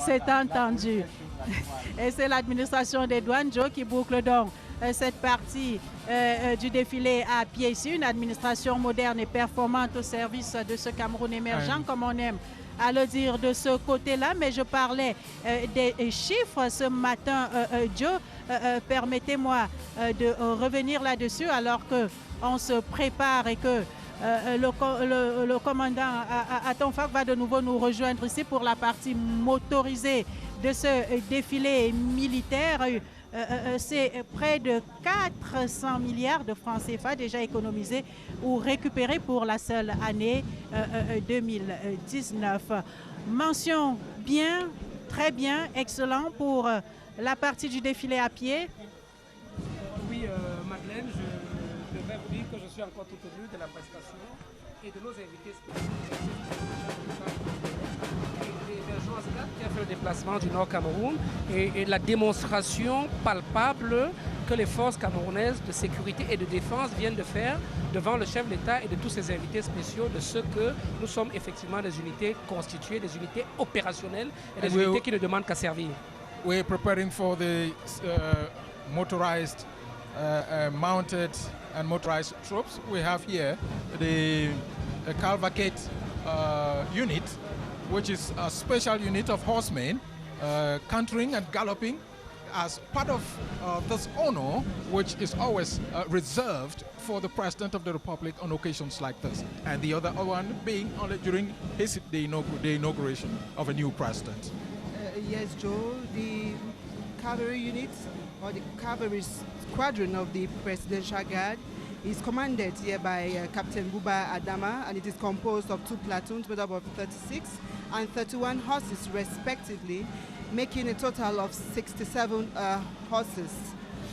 Speaker 2: c'est entendu. Et c'est l'administration des douanes, Joe, qui boucle donc cette partie du défilé à pied ici, une administration moderne et performante au service de ce Cameroun émergent, comme on aime à le dire de ce côté-là. Mais je parlais des chiffres ce matin, Joe. Permettez-moi de revenir là-dessus alors qu'on se prépare et que le commandant Atonfak va de nouveau nous rejoindre ici pour la partie motorisée de ce défilé militaire. C'est près de 400 milliards de francs CFA déjà économisés ou récupérés pour la seule année 2019. Mention bien, très bien, excellent pour la partie du défilé à pied.
Speaker 3: Oui, Madeleine, je devrais vous dire que je suis encore tout au de la prestation et de nos invités spéciaux. Qui a fait le déplacement du Nord Cameroun et la démonstration palpable que les forces camerounaises de sécurité et de défense viennent de faire devant le chef de l'État et de tous ses invités spéciaux de ce que nous sommes effectivement des unités constituées, des unités opérationnelles et des unités qui ne demandent qu'à servir.
Speaker 6: We're preparing for the motorized, mounted and motorized troops. We have here the Cavalcade unit, which is a special unit of horsemen cantering and galloping as part of this honor, which is always reserved for the President of the Republic on occasions like this. And the other one being only during the inauguration of a new president.
Speaker 7: Yes, Joe, the cavalry unit or the cavalry squadron of the Presidential Guard is commanded here by Captain Buba Adama, and it is composed of 2 platoons made up of 36 and 31 horses respectively, making a total of 67 horses.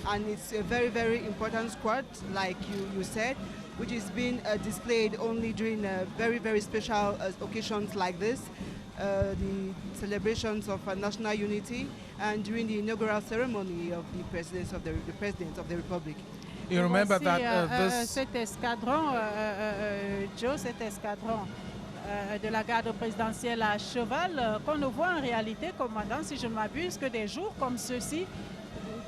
Speaker 7: And it's a very important squad, like you said, which is being displayed only during very special occasions like this, the celebrations of national unity and during the inaugural ceremony of the President of the Republic.
Speaker 6: You remember that
Speaker 2: cet escadron, Joe, cet escadron de la garde présidentielle à cheval, qu'on ne voit en réalité, commandant, si je ne m'abuse, que des jours comme ceux-ci,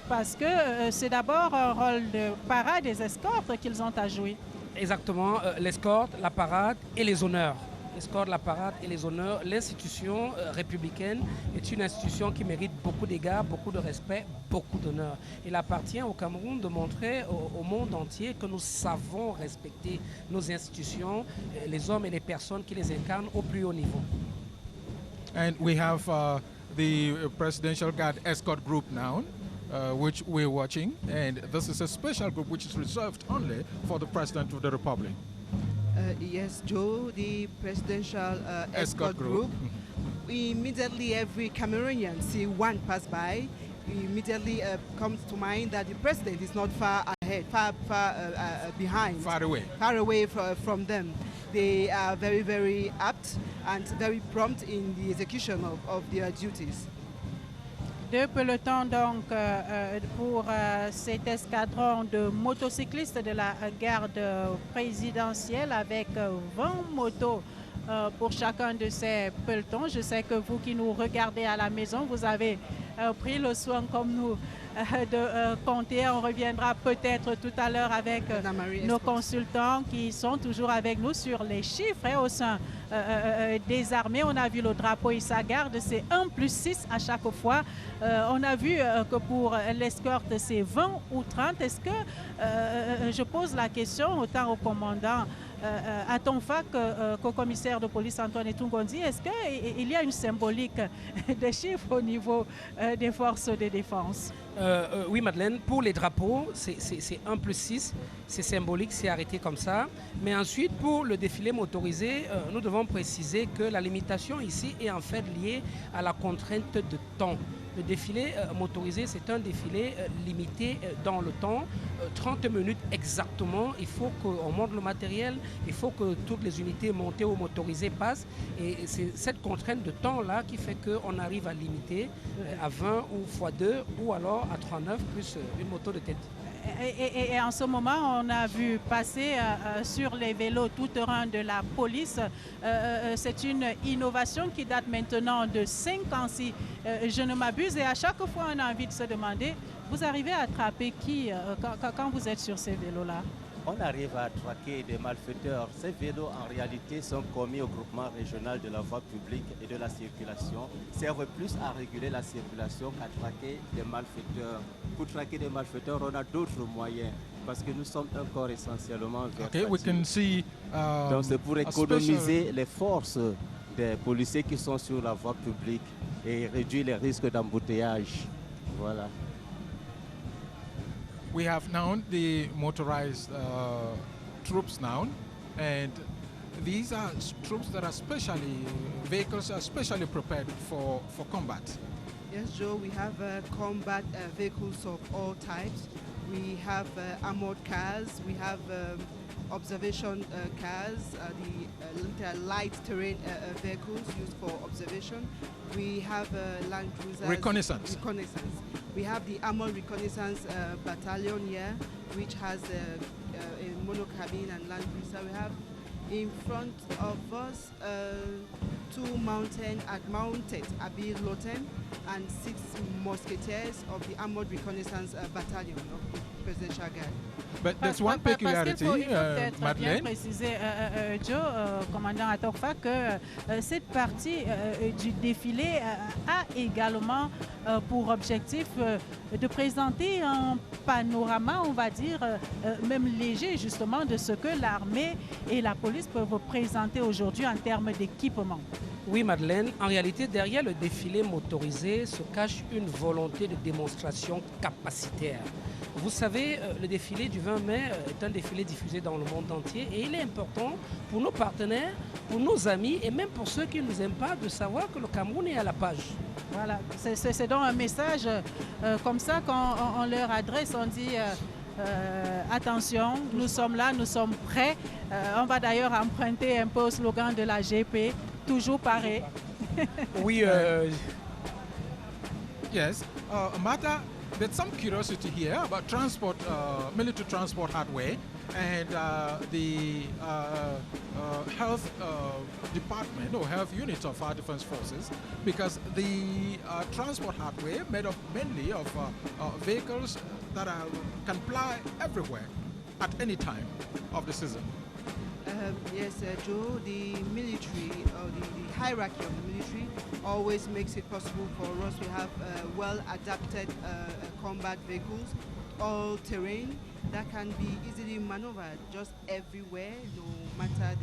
Speaker 2: parce que c'est d'abord un rôle de parade des escortes qu'ils ont à jouer.
Speaker 3: Exactement, l'escorte, la parade et les honneurs. L'escorte, la parade et les honneurs. L'institution républicaine est une institution qui mérite beaucoup d'égards, beaucoup de respect, beaucoup d'honneur. Il appartient au Cameroun de montrer au monde entier que nous savons respecter nos institutions, les hommes et les personnes qui les incarnent au plus haut niveau.
Speaker 6: And we have the Presidential Guard Escort Group now, which we're watching. And this is a special group which is reserved only for the President of the Republic.
Speaker 7: Yes, Joe, the presidential escort group. Immediately, every Cameroonian see one pass by, immediately comes to mind that the president is not far ahead, far behind,
Speaker 6: Far
Speaker 7: away from them. They are very, very apt and very prompt in the execution of their duties.
Speaker 2: Deux pelotons donc pour cet escadron de motocyclistes de la garde présidentielle avec 20 motos pour chacun de ces pelotons. Je sais que vous qui nous regardez à la maison, vous avez pris le soin comme nous de compter. On reviendra peut-être tout à l'heure avec nos consultants qui sont toujours avec nous sur les chiffres au sein des armées. On a vu le drapeau et sa garde, c'est 1+6 à chaque fois. On a vu que pour l'escorte, c'est 20 ou 30. Est-ce que, je pose la question autant au commandant à ton fac qu'au commissaire de police Antoine Etungondi, est-ce qu'il y a une symbolique des chiffres au niveau des forces de défense?
Speaker 3: Oui, Madeleine, pour les drapeaux, c'est 1+6, c'est symbolique, c'est arrêté comme ça. Mais ensuite, pour le défilé motorisé, nous devons préciser que la limitation ici est en fait liée à la contrainte de temps. Le défilé motorisé, c'est un défilé limité dans le temps, 30 minutes exactement. Il faut qu'on monte le matériel, il faut que toutes les unités montées ou motorisées passent. Et c'est cette contrainte de temps-là qui fait qu'on arrive à limiter à 20 ou x2 ou alors à 39 plus une moto de tête.
Speaker 2: Et en ce moment, on a vu passer sur les vélos tout-terrain de la police. C'est une innovation qui date maintenant de 5 ans, si je ne m'abuse. Et à chaque fois, on a envie de se demander, vous arrivez à attraper qui quand vous êtes sur ces vélos-là?
Speaker 8: On arrive à traquer des malfaiteurs. Ces vélos, en réalité, sont commis au groupement régional de la voie publique et de la circulation, servent plus à réguler la circulation qu'à traquer des malfaiteurs. Pour traquer des malfaiteurs, on a d'autres moyens, parce que nous sommes un corps essentiellement versatile.
Speaker 6: Okay, we can see,
Speaker 8: donc c'est pour économiser les forces des policiers qui sont sur la voie publique et réduire les risques d'embouteillage. Voilà.
Speaker 6: We have now the motorized troops now, and these are troops that are vehicles are specially prepared for combat.
Speaker 7: Yes, Joe, we have combat vehicles of all types. We have armored cars, we have observation cars, the light terrain vehicles used for observation. We have land cruisers.
Speaker 6: Reconnaissance.
Speaker 7: We have the armored reconnaissance battalion here, which has a monocabin and land cruiser. We have in front of us 2 mounted Abil Loten and 6 musketeers of the armored reconnaissance battalion of Presidential Guard.
Speaker 6: But there's one peculiarity,
Speaker 2: Parce qu'il faut peut-être
Speaker 6: Madeleine.
Speaker 2: bien préciser, Joe, commandant Atorfa, que cette partie du défilé a également pour objectif de présenter un panorama, on va dire, même léger justement, de ce que l'armée et la police peuvent présenter aujourd'hui en termes d'équipement.
Speaker 3: Oui, Madeleine, en réalité, derrière le défilé motorisé se cache une volonté de démonstration capacitaire. Vous savez, le défilé du 20 mai est un défilé diffusé dans le monde entier et il est important pour nos partenaires, pour nos amis et même pour ceux qui ne nous aiment pas de savoir que le Cameroun est à la page.
Speaker 2: Voilà, c'est donc un message comme ça qu'on leur adresse, on dit attention, nous sommes là, nous sommes prêts. On va d'ailleurs emprunter un peu au slogan de la GP, toujours pareil.
Speaker 3: Oui.
Speaker 6: Yes, Mata, there's some curiosity here about transport, military transport hardware, and the health department or health unit of our defense forces, because the transport hardware made up mainly of vehicles that can fly everywhere at any time of the season.
Speaker 7: Yes, Joe, the military, or the hierarchy of the military always makes it possible for us to have well-adapted combat vehicles, all terrain, that can be easily maneuvered just everywhere, no matter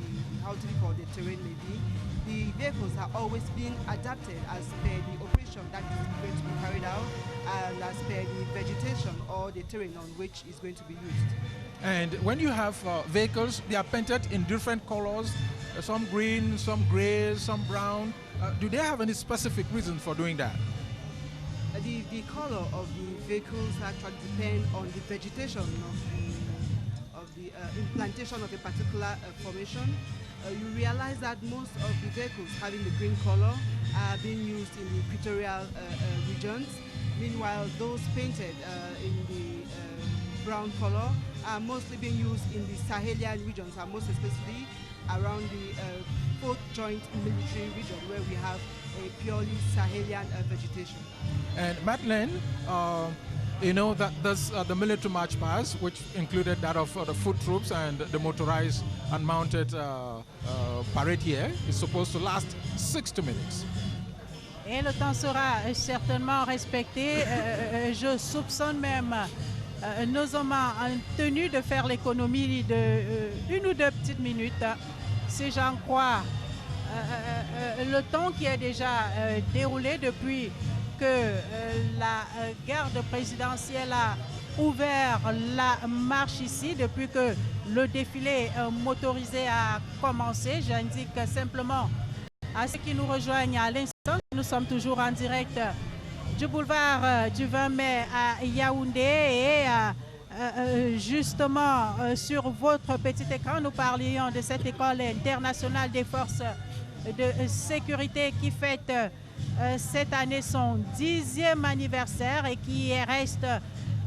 Speaker 7: how difficult the terrain may be. The vehicles are always being adapted as per the operation that is going to be carried out and as per the vegetation or the terrain on which is going to be used.
Speaker 6: And when you have vehicles, they are painted in different colors, some green, some gray, some brown. Do they have any specific reason for doing that?
Speaker 7: The color of the vehicles actually depend on the vegetation of the implantation of a particular formation. You realize that most of the vehicles having the green color are being used in the equatorial regions. Meanwhile, those painted in the brown color are mostly being used in the Sahelian regions, and most especially around the 4th Joint Military Region, where we have a purely Sahelian vegetation.
Speaker 6: And Madeleine, you know that there's the military march pass, which included that of the foot troops and the motorized unmounted parade here, is supposed to last 60 minutes.
Speaker 2: Et le temps sera certainement respecté. Je soupçonne même nos hommes en tenue de faire l'économie de une ou deux petites minutes, si j'en crois. Le temps qui est déjà déroulé depuis que la garde présidentielle a ouvert la marche ici, depuis que le défilé motorisé a commencé. J'indique simplement à ceux qui nous rejoignent à l'instant, nous sommes toujours en direct du boulevard du 20 mai à Yaoundé et justement sur votre petit écran, nous parlions de cette école internationale des forces de sécurité qui fête cette année son 10e anniversaire et qui reste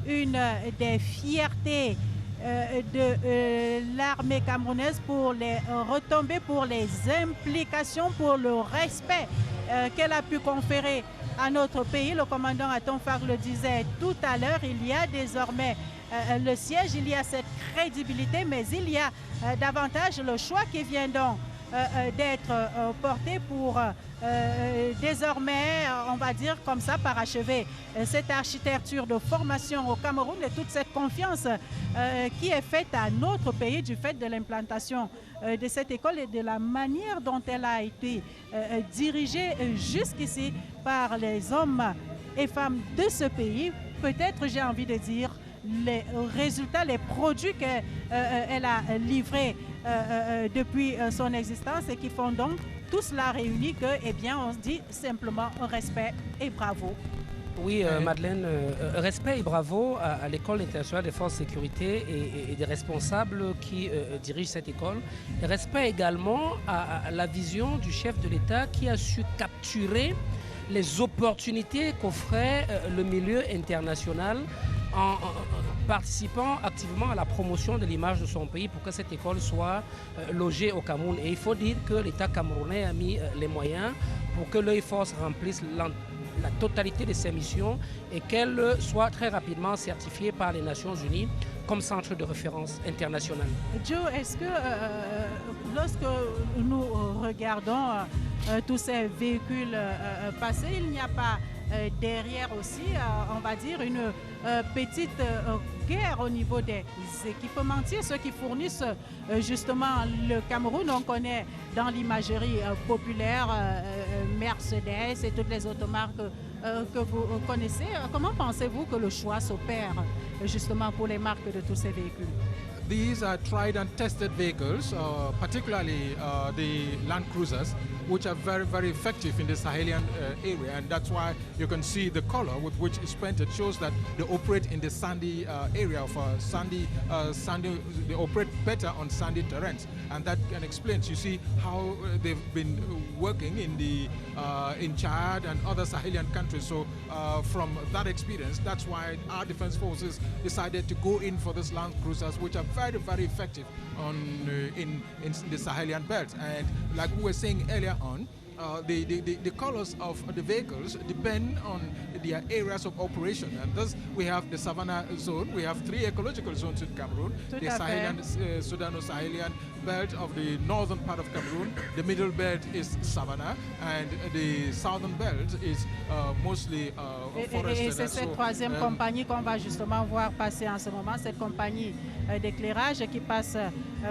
Speaker 2: une des fiertés de l'armée camerounaise pour les retombées, pour les implications, pour le respect qu'elle a pu conférer à notre pays. Le commandant Atonfar le disait tout à l'heure, il y a désormais le siège, il y a cette crédibilité, mais il y a davantage le choix qui vient donc d'être porté pour désormais, on va dire comme ça, parachever cette architecture de formation au Cameroun et toute cette confiance qui est faite à notre pays du fait de l'implantation de cette école et de la manière dont elle a été dirigée jusqu'ici par les hommes et femmes de ce pays. Peut-être, j'ai envie de dire, les résultats, les produits qu'elle a livrés depuis son existence et qui font donc tout cela réuni que, eh bien, on se dit simplement respect et bravo.
Speaker 3: Oui, Madeleine, respect et bravo à l'École internationale des forces de sécurité et des responsables qui dirigent cette école. Et respect également à la vision du chef de l'État qui a su capturer les opportunités qu'offrait le milieu international en participant activement à la promotion de l'image de son pays pour que cette école soit logée au Cameroun. Et il faut dire que l'État camerounais a mis les moyens pour que l'œil force remplisse la totalité de ses missions et qu'elle soit très rapidement certifiée par les Nations Unies comme centre de référence international.
Speaker 2: Joe, est-ce que lorsque nous regardons tous ces véhicules passer, il n'y a pas derrière aussi, on va dire, une petite guerre au niveau des équipementiers, ceux qui fournissent justement le Cameroun. On connaît dans l'imagerie populaire Mercedes et toutes les autres marques que vous connaissez. Comment pensez-vous que le choix s'opère justement pour les marques de tous ces véhicules?
Speaker 6: These are tried and tested vehicles, particularly the Land Cruisers, which are very, very effective in the Sahelian area, and that's why you can see the color with which it's painted shows that they operate in the sandy area of sandy. They operate better on sandy terrains, and that can explain. You see how they've been working in the in Chad and other Sahelian countries. So from that experience. That's why our defense forces decided to go in for these land cruisers, which are very, very effective in the Sahelian belt. And like we were saying earlier on, the colors of the vehicles depend on their areas of operation, and thus we have the Savannah zone. We have 3 ecological zones in Cameroon: the Sahelian, Sudano-Sahelian belt of the northern part of Cameroon, the middle belt is Savannah, and the southern belt is mostly forested.
Speaker 2: Et c'est cette troisième compagnie qu'on va justement voir passer en ce moment, cette compagnie d'éclairage qui passe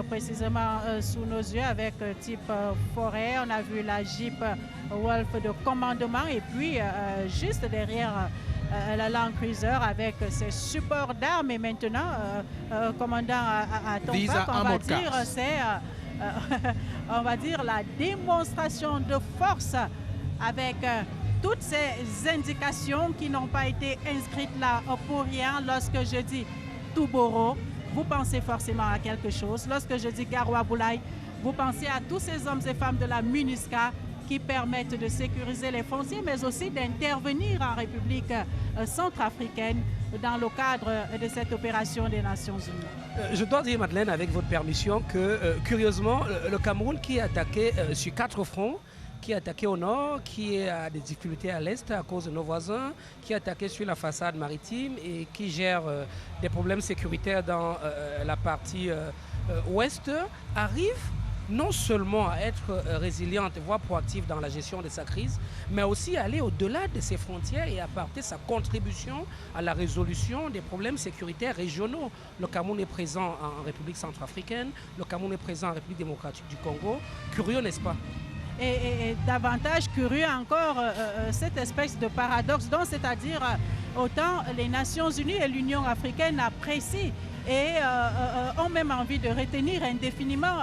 Speaker 2: précisément sous nos yeux avec type forêt. On a vu la Jeep Wolf de commandement et puis juste derrière la Land Cruiser avec ses supports d'armes. Et maintenant, commandant à ton peuple, on va dire, c'est on va dire la démonstration de force avec toutes ces indications qui n'ont pas été inscrites là pour rien. Lorsque je dis Touboro, vous pensez forcément à quelque chose. Lorsque je dis Garoua Boulaye, vous pensez à tous ces hommes et femmes de la MINUSCA qui permettent de sécuriser les frontières, mais aussi d'intervenir en République centrafricaine dans le cadre de cette opération des Nations Unies.
Speaker 3: Je dois dire, Madeleine, avec votre permission, que curieusement, le Cameroun qui est attaqué sur 4 fronts, qui est attaqué au nord, qui a des difficultés à l'est à cause de nos voisins, qui est attaqué sur la façade maritime et qui gère des problèmes sécuritaires dans la partie ouest, arrive non seulement à être résiliente, voire proactive dans la gestion de sa crise, mais aussi à aller au-delà de ses frontières et apporter sa contribution à la résolution des problèmes sécuritaires régionaux. Le Cameroun est présent en République centrafricaine, le Cameroun est présent en République démocratique du Congo. Curieux, n'est-ce pas?
Speaker 2: Et davantage curieux encore cette espèce de paradoxe, donc c'est-à-dire autant les Nations Unies et l'Union africaine apprécient et ont même envie de retenir indéfiniment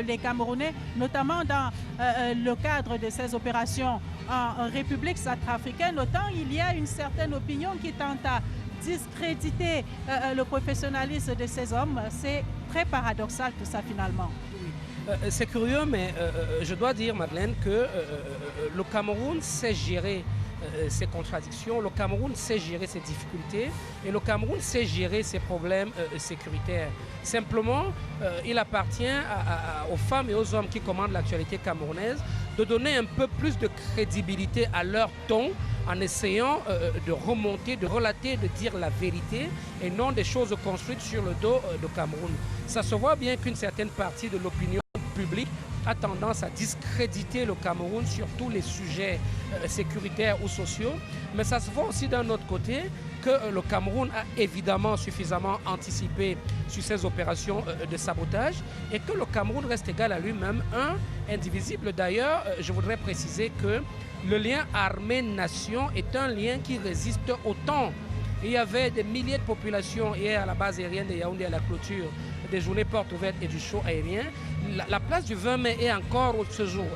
Speaker 2: les Camerounais, notamment dans le cadre de ces opérations en République centrafricaine, autant il y a une certaine opinion qui tente à discréditer le professionnalisme de ces hommes. C'est très paradoxal tout ça finalement.
Speaker 3: C'est curieux, mais je dois dire, Madeleine, que le Cameroun sait gérer ses contradictions, le Cameroun sait gérer ses difficultés et le Cameroun sait gérer ses problèmes sécuritaires. Simplement, il appartient aux femmes et aux hommes qui commandent l'actualité camerounaise de donner un peu plus de crédibilité à leur ton en essayant de remonter, de relater, de dire la vérité et non des choses construites sur le dos de Cameroun. Ça se voit bien qu'une certaine partie de l'opinion publique a tendance à discréditer le Cameroun sur tous les sujets sécuritaires ou sociaux, mais ça se voit aussi d'un autre côté que le Cameroun a évidemment suffisamment anticipé sur ces opérations de sabotage et que le Cameroun reste égal à lui-même, indivisible. D'ailleurs, je voudrais préciser que le lien armée-nation est un lien qui résiste au temps. Il y avait des milliers de populations hier à la base aérienne de Yaoundé à la clôture des journées portes ouvertes et du show aérien. La place du 20 mai est encore ce jour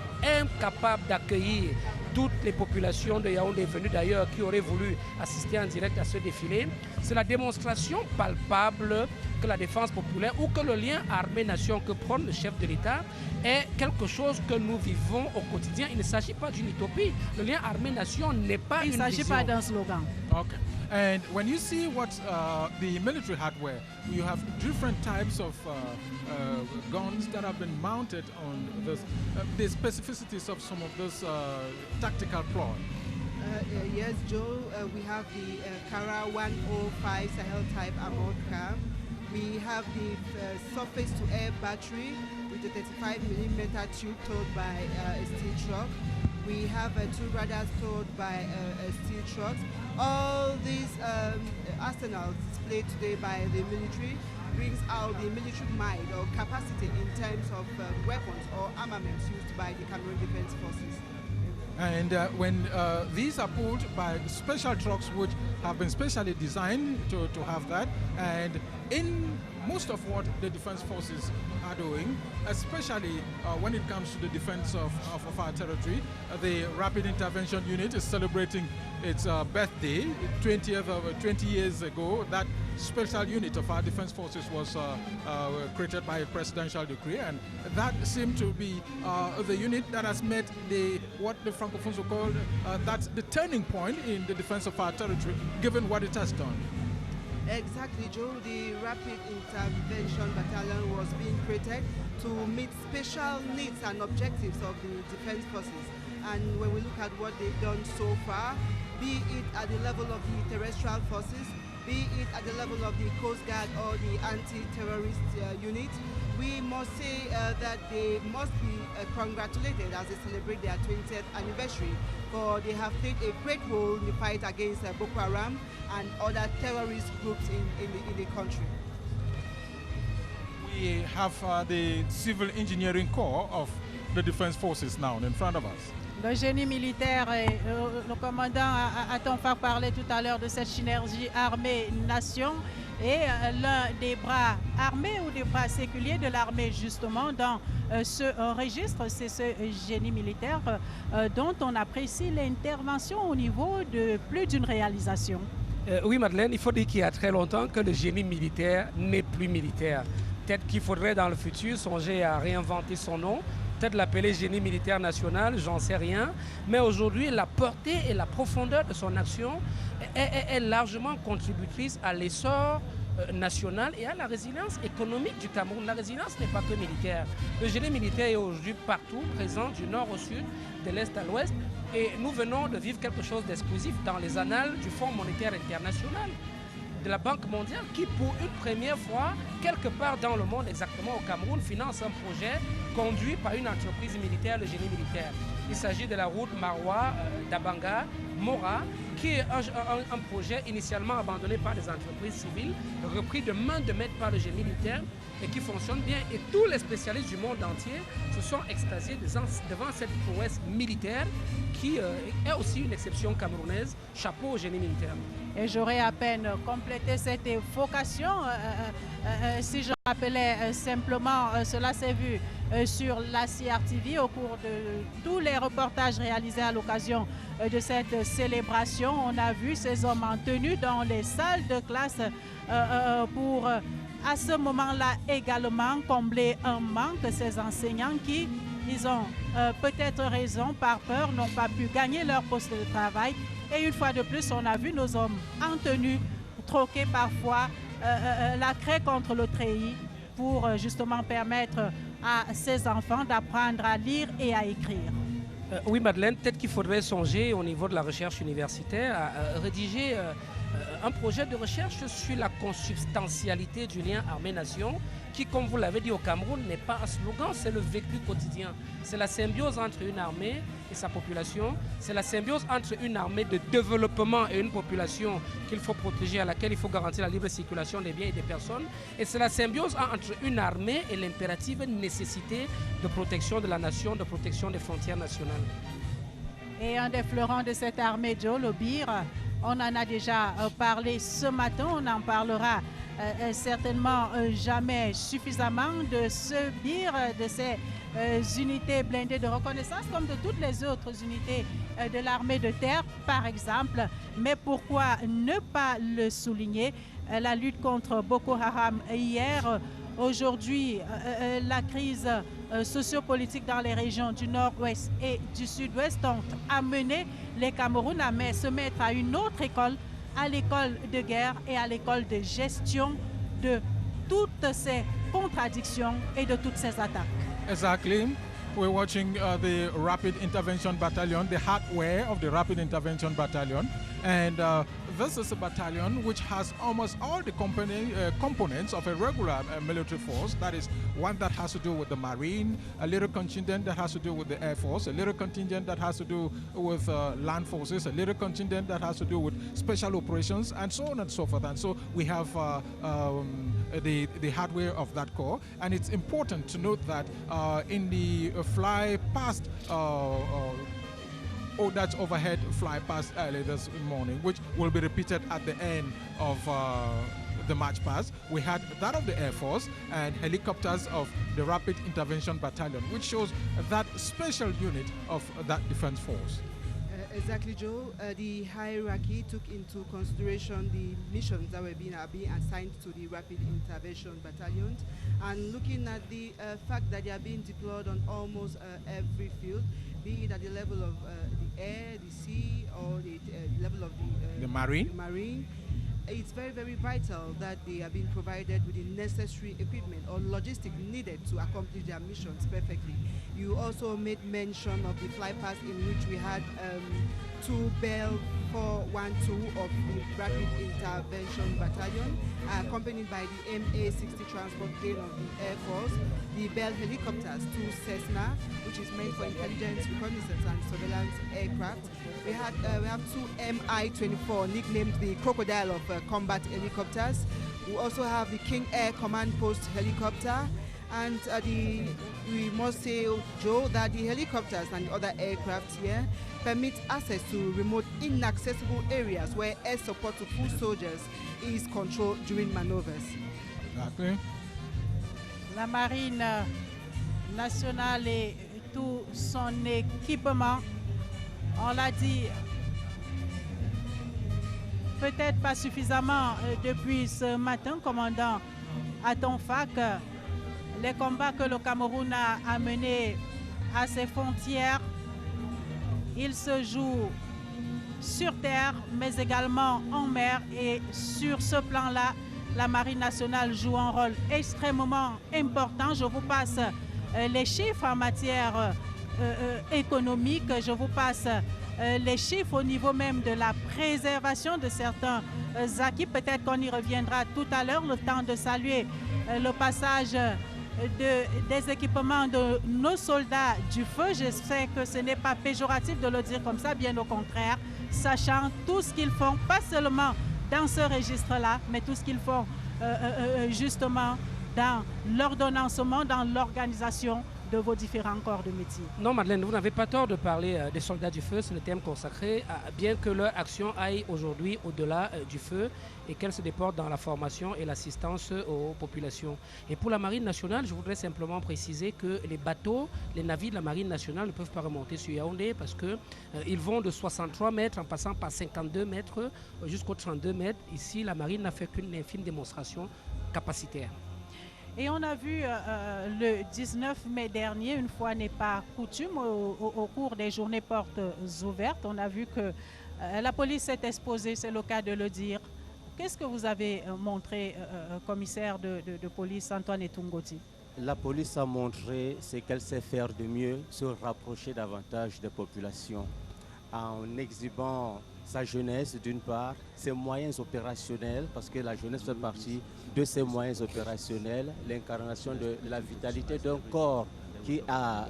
Speaker 3: incapable d'accueillir toutes les populations de Yaoundé venues d'ailleurs qui auraient voulu assister en direct à ce défilé. C'est la démonstration palpable que la défense populaire ou que le lien armée-nation que prône le chef de l'État est quelque chose que nous vivons au quotidien. Il ne s'agit pas d'une utopie. Le lien armée-nation n'est pas une vision.
Speaker 2: Il ne s'agit pas d'un slogan.
Speaker 6: Okay. And when you see what the military hardware, you have different types of guns that have been mounted on this, the specificities of some of this tactical ploy.
Speaker 7: Yes, Joe, we have the Kara 105 Sahel type armored car. We have the surface-to-air battery with a 35mm tube towed by a steel truck. We have 2 radars towed by steel trucks. All these arsenals displayed today by the military brings out the military might or capacity in terms of weapons or armaments used by the Cameroon Defense Forces.
Speaker 6: And when these are pulled by special trucks which have been specially designed to have that, and in most of what the defense forces are doing, especially when it comes to the defense of our territory. The Rapid Intervention Unit is celebrating its birthday. 20 years ago, that special unit of our defense forces was created by a presidential decree, and that seemed to be the unit that has met what the Francophones will call that's the turning point in the defense of our territory, given what it has done.
Speaker 7: Exactly, Joe. The Rapid Intervention Battalion was being created to meet special needs and objectives of the defense forces. And when we look at what they've done so far, be it at the level of the terrestrial forces, be it at the level of the Coast Guard or the anti-terrorist unit, we must say that they must be congratulated as they celebrate their 20th anniversary, for they have played a great role in the fight against Boko Haram and other terrorist groups in the country.
Speaker 6: We have the Civil Engineering Corps of the Defense Forces now in front of us.
Speaker 2: Le génie militaire, et le commandant Atonfak parlait tout à l'heure de cette synergie armée-nation, et l'un des bras armés ou des bras séculiers de l'armée justement dans ce registre, c'est ce génie militaire dont on apprécie l'intervention au niveau de plus d'une réalisation.
Speaker 3: Oui Madeleine, il faut dire qu'il y a très longtemps que le génie militaire n'est plus militaire. Peut-être qu'il faudrait dans le futur songer à réinventer son nom, peut-être l'appeler génie militaire national, j'en sais rien. Mais aujourd'hui, la portée et la profondeur de son action est largement contributrice à l'essor national et à la résilience économique du Cameroun. La résilience n'est pas que militaire. Le génie militaire est aujourd'hui partout, présent du nord au sud, de l'est à l'ouest. Et nous venons de vivre quelque chose d'exclusif dans les annales du Fonds monétaire international, de la Banque mondiale, qui pour une première fois, quelque part dans le monde, exactement au Cameroun, finance un projet conduit par une entreprise militaire, le génie militaire. Il s'agit de la route Maroua-Dabanga-Mora, qui est un projet initialement abandonné par des entreprises civiles, repris de main de maître par le génie militaire et qui fonctionne bien. Et tous les spécialistes du monde entier se sont extasiés devant cette prouesse militaire qui est aussi une exception camerounaise. Chapeau au génie militaire.
Speaker 2: Et j'aurais à peine complété cette évocation si je rappelais simplement, cela s'est vu sur la CRTV au cours de tous les reportages réalisés à l'occasion de cette célébration. On a vu ces hommes en tenue dans les salles de classe pour, à ce moment-là également, combler un manque. Ces enseignants qui, ils ont peut-être raison, par peur, n'ont pas pu gagner leur poste de travail. Et une fois de plus, on a vu nos hommes en tenue troquer parfois la craie contre le treillis pour justement permettre à ces enfants d'apprendre à lire et à écrire.
Speaker 3: Oui Madeleine, peut-être qu'il faudrait songer au niveau de la recherche universitaire à rédiger un projet de recherche sur la consubstantialité du lien armée-nation qui, comme vous l'avez dit au Cameroun, n'est pas un slogan, c'est le vécu quotidien. C'est la symbiose entre une armée et sa population, c'est la symbiose entre une armée de développement et une population qu'il faut protéger, à laquelle il faut garantir la libre circulation des biens et des personnes, et c'est la symbiose entre une armée et l'impérative nécessité de protection de la nation, de protection des frontières nationales.
Speaker 2: Et un des fleurons de cette armée, Joe, le BIR, on en a déjà parlé ce matin, on en parlera certainement jamais suffisamment de ce BIR, de ces unités blindées de reconnaissance, comme de toutes les autres unités de l'armée de terre, par exemple. Mais pourquoi ne pas le souligner? La lutte contre Boko Haram hier, aujourd'hui, la crise sociopolitique dans les régions du nord-ouest et du sud-ouest ont amené les Camerounais à se mettre à une autre école, à l'école de guerre et à l'école de gestion de toutes ces contradictions et de toutes ces attaques.
Speaker 6: Exactly. We're watching the Rapid Intervention Battalion, the hardware of the Rapid Intervention Battalion. And this is a battalion which has almost all the components of a regular military force. That is one that has to do with the Marine, a little contingent that has to do with the Air Force, a little contingent that has to do with land forces, a little contingent that has to do with special operations, and so on and so forth. And so we have the hardware of that corps. And it's important to note that in the fly past that's overhead fly past early this morning, which will be repeated at the end of the March Past. We had that of the Air Force and helicopters of the Rapid Intervention Battalion, which shows that special unit of that defense force.
Speaker 7: Exactly, Joe. The hierarchy took into consideration the missions that were being assigned to the Rapid Intervention Battalion, and looking at the fact that they are being deployed on almost every field, be it at the level of the air, the sea, or the level of the marine. It's very, very vital that they are being provided with the necessary equipment or logistics needed to accomplish their missions perfectly. You also made mention of the fly past, in which we had 2 Bell 412 of the Rapid Intervention Battalion, accompanied by the MA-60 transport plane of the Air Force, the Bell helicopters, 2 Cessna, which is meant for intelligence, reconnaissance, and surveillance aircraft. We have 2 Mi-24, nicknamed the Crocodile of combat helicopters. We also have the King Air Command Post helicopter, and we must say, Joe, that the helicopters and the other aircraft here permit access to remote, inaccessible areas where air support to full soldiers is controlled during maneuvers.
Speaker 6: Exactly.
Speaker 2: La Marine nationale et tout son équipement, on l'a dit, peut-être pas suffisamment depuis ce matin, commandant Atonfak. Les combats que le Cameroun a menés à ses frontières, ils se jouent sur terre, mais également en mer. Et sur ce plan-là, la Marine nationale joue un rôle extrêmement important. Je vous passe les chiffres en matière économique. Je vous passe les chiffres au niveau même de la préservation de certains acquis. Peut-être qu'on y reviendra tout à l'heure, le temps de saluer le passage des équipements de nos soldats du feu. Je sais que ce n'est pas péjoratif de le dire comme ça, bien au contraire, sachant tout ce qu'ils font, pas seulement dans ce registre-là, mais tout ce qu'ils font justement dans l'ordonnancement, dans l'organisation de vos différents corps de métier.
Speaker 3: Non, Madeleine, vous n'avez pas tort de parler des soldats du feu, c'est le thème consacré, bien que leur action aille aujourd'hui au-delà du feu et qu'elle se déporte dans la formation et l'assistance aux populations. Et pour la Marine nationale, je voudrais simplement préciser que les bateaux, les navires de la Marine nationale ne peuvent pas remonter sur Yaoundé parce qu'ils vont de 63 mètres en passant par 52 mètres jusqu'aux 32 mètres. Ici, la Marine n'a fait qu'une infime démonstration capacitaire.
Speaker 2: Et on a vu le 19 mai dernier, une fois n'est pas coutume, au cours des journées portes ouvertes, on a vu que la police s'est exposée, c'est le cas de le dire. Qu'est-ce que vous avez montré, commissaire de police Antoine Etungoti?
Speaker 8: La police a montré ce qu'elle sait faire de mieux, se rapprocher davantage des populations, en exhibant sa jeunesse d'une part, ses moyens opérationnels, parce que la jeunesse fait partie de ses moyens opérationnels, l'incarnation de la vitalité d'un corps qui a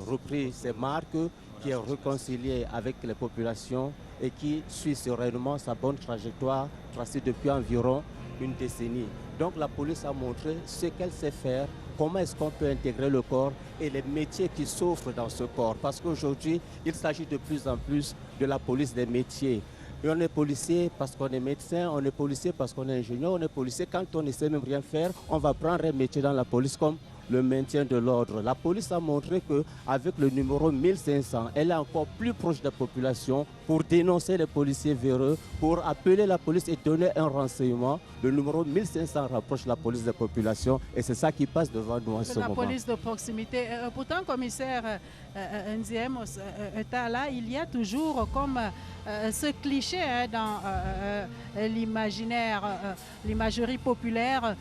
Speaker 8: repris ses marques, qui est réconcilié avec les populations et qui suit sereinement sa bonne trajectoire tracée depuis environ une décennie. Donc la police a montré ce qu'elle sait faire, comment est-ce qu'on peut intégrer le corps et les métiers qui s'offrent dans ce corps. Parce qu'aujourd'hui, il s'agit de plus en plus de la police des métiers. Et on est policier parce qu'on est médecin, on est policier parce qu'on est ingénieur, on est policier quand on ne sait même rien faire, on va prendre un métier dans la police comme le maintien de l'ordre. La police a montré qu'avec le numéro 1500, elle est encore plus proche des populations pour dénoncer les policiers véreux, pour appeler la police et donner un renseignement. Le numéro 1500 rapproche la police des populations et c'est ça qui passe devant nous en ce moment.
Speaker 2: La police de proximité. Pourtant, commissaire Nziem Tala, il y a toujours comme ce cliché dans l'imaginaire, l'imagerie populaire.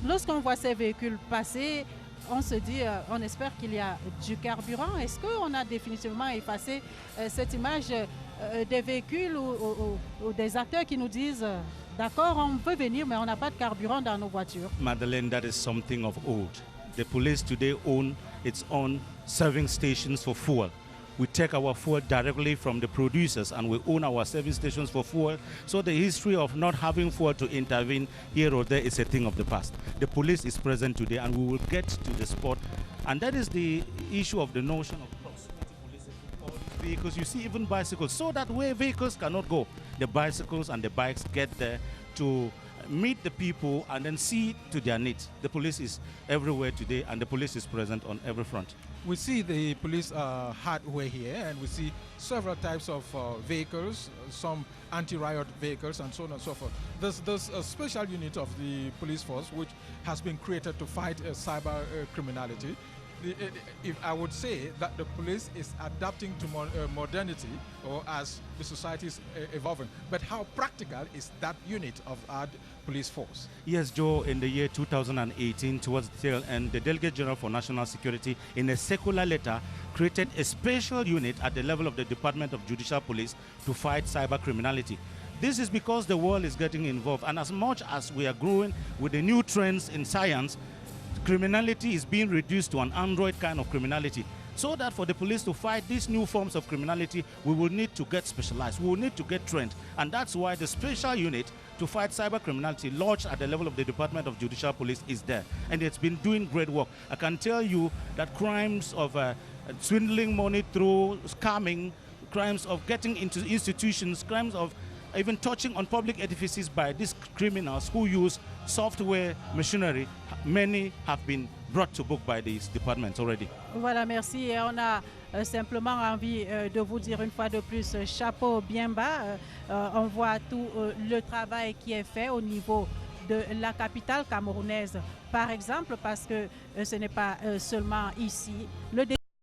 Speaker 2: Lorsqu'on voit ces véhicules passer, on se dit, on espère qu'il y a du carburant. Est-ce qu'on a définitivement effacé cette image des véhicules ou des acteurs qui nous disent d'accord, on peut venir, mais on n'a pas de carburant dans nos voitures?
Speaker 9: Madeleine, that is something of old. The police today own its own serving stations for fuel. We take our fuel directly from the producers and we own our serving stations for fuel. So the history of not having fuel to intervene here or there is a thing of the past. The police is present today and we will get to the spot. And that is the issue of the notion of proximity policing for all these vehicles. You see even bicycles, so that where vehicles cannot go, the bicycles and the bikes get there to meet the people and then see to their needs. The police is everywhere today, and the police is present on every front.
Speaker 6: We see the police hardware here, and we see several types of vehicles, some anti-riot vehicles, and so on and so forth. There's a special unit of the police force which has been created to fight cyber criminality. If I would say that the police is adapting to modernity, or as the society is evolving. But how practical is that unit of our police force?
Speaker 9: Yes, Joe, in the year 2018, towards the tail end, the Delegate General for National Security, in a circular letter, created a special unit at the level of the Department of Judicial Police to fight cyber criminality. This is because the world is getting involved, and as much as we are growing with the new trends in science, criminality is being reduced to an android kind of criminality. So that for the police to fight these new forms of criminality, we will need to get specialized, we will need to get trained. And that's why the special unit to fight cyber criminality launched at the level of the Department of Judicial Police is there. And it's been doing great work. I can tell you that crimes of swindling money through scamming, crimes of getting into institutions, crimes of even touching on public edifices by these criminals who use software machinery, many have been brought to book by these departments already.
Speaker 2: Voilà, merci. Et on a simplement envie de vous dire une fois de plus, chapeau bien bas. On voit tout le travail qui est fait au niveau de la capitale camerounaise, par exemple, parce que ce n'est pas seulement ici. Le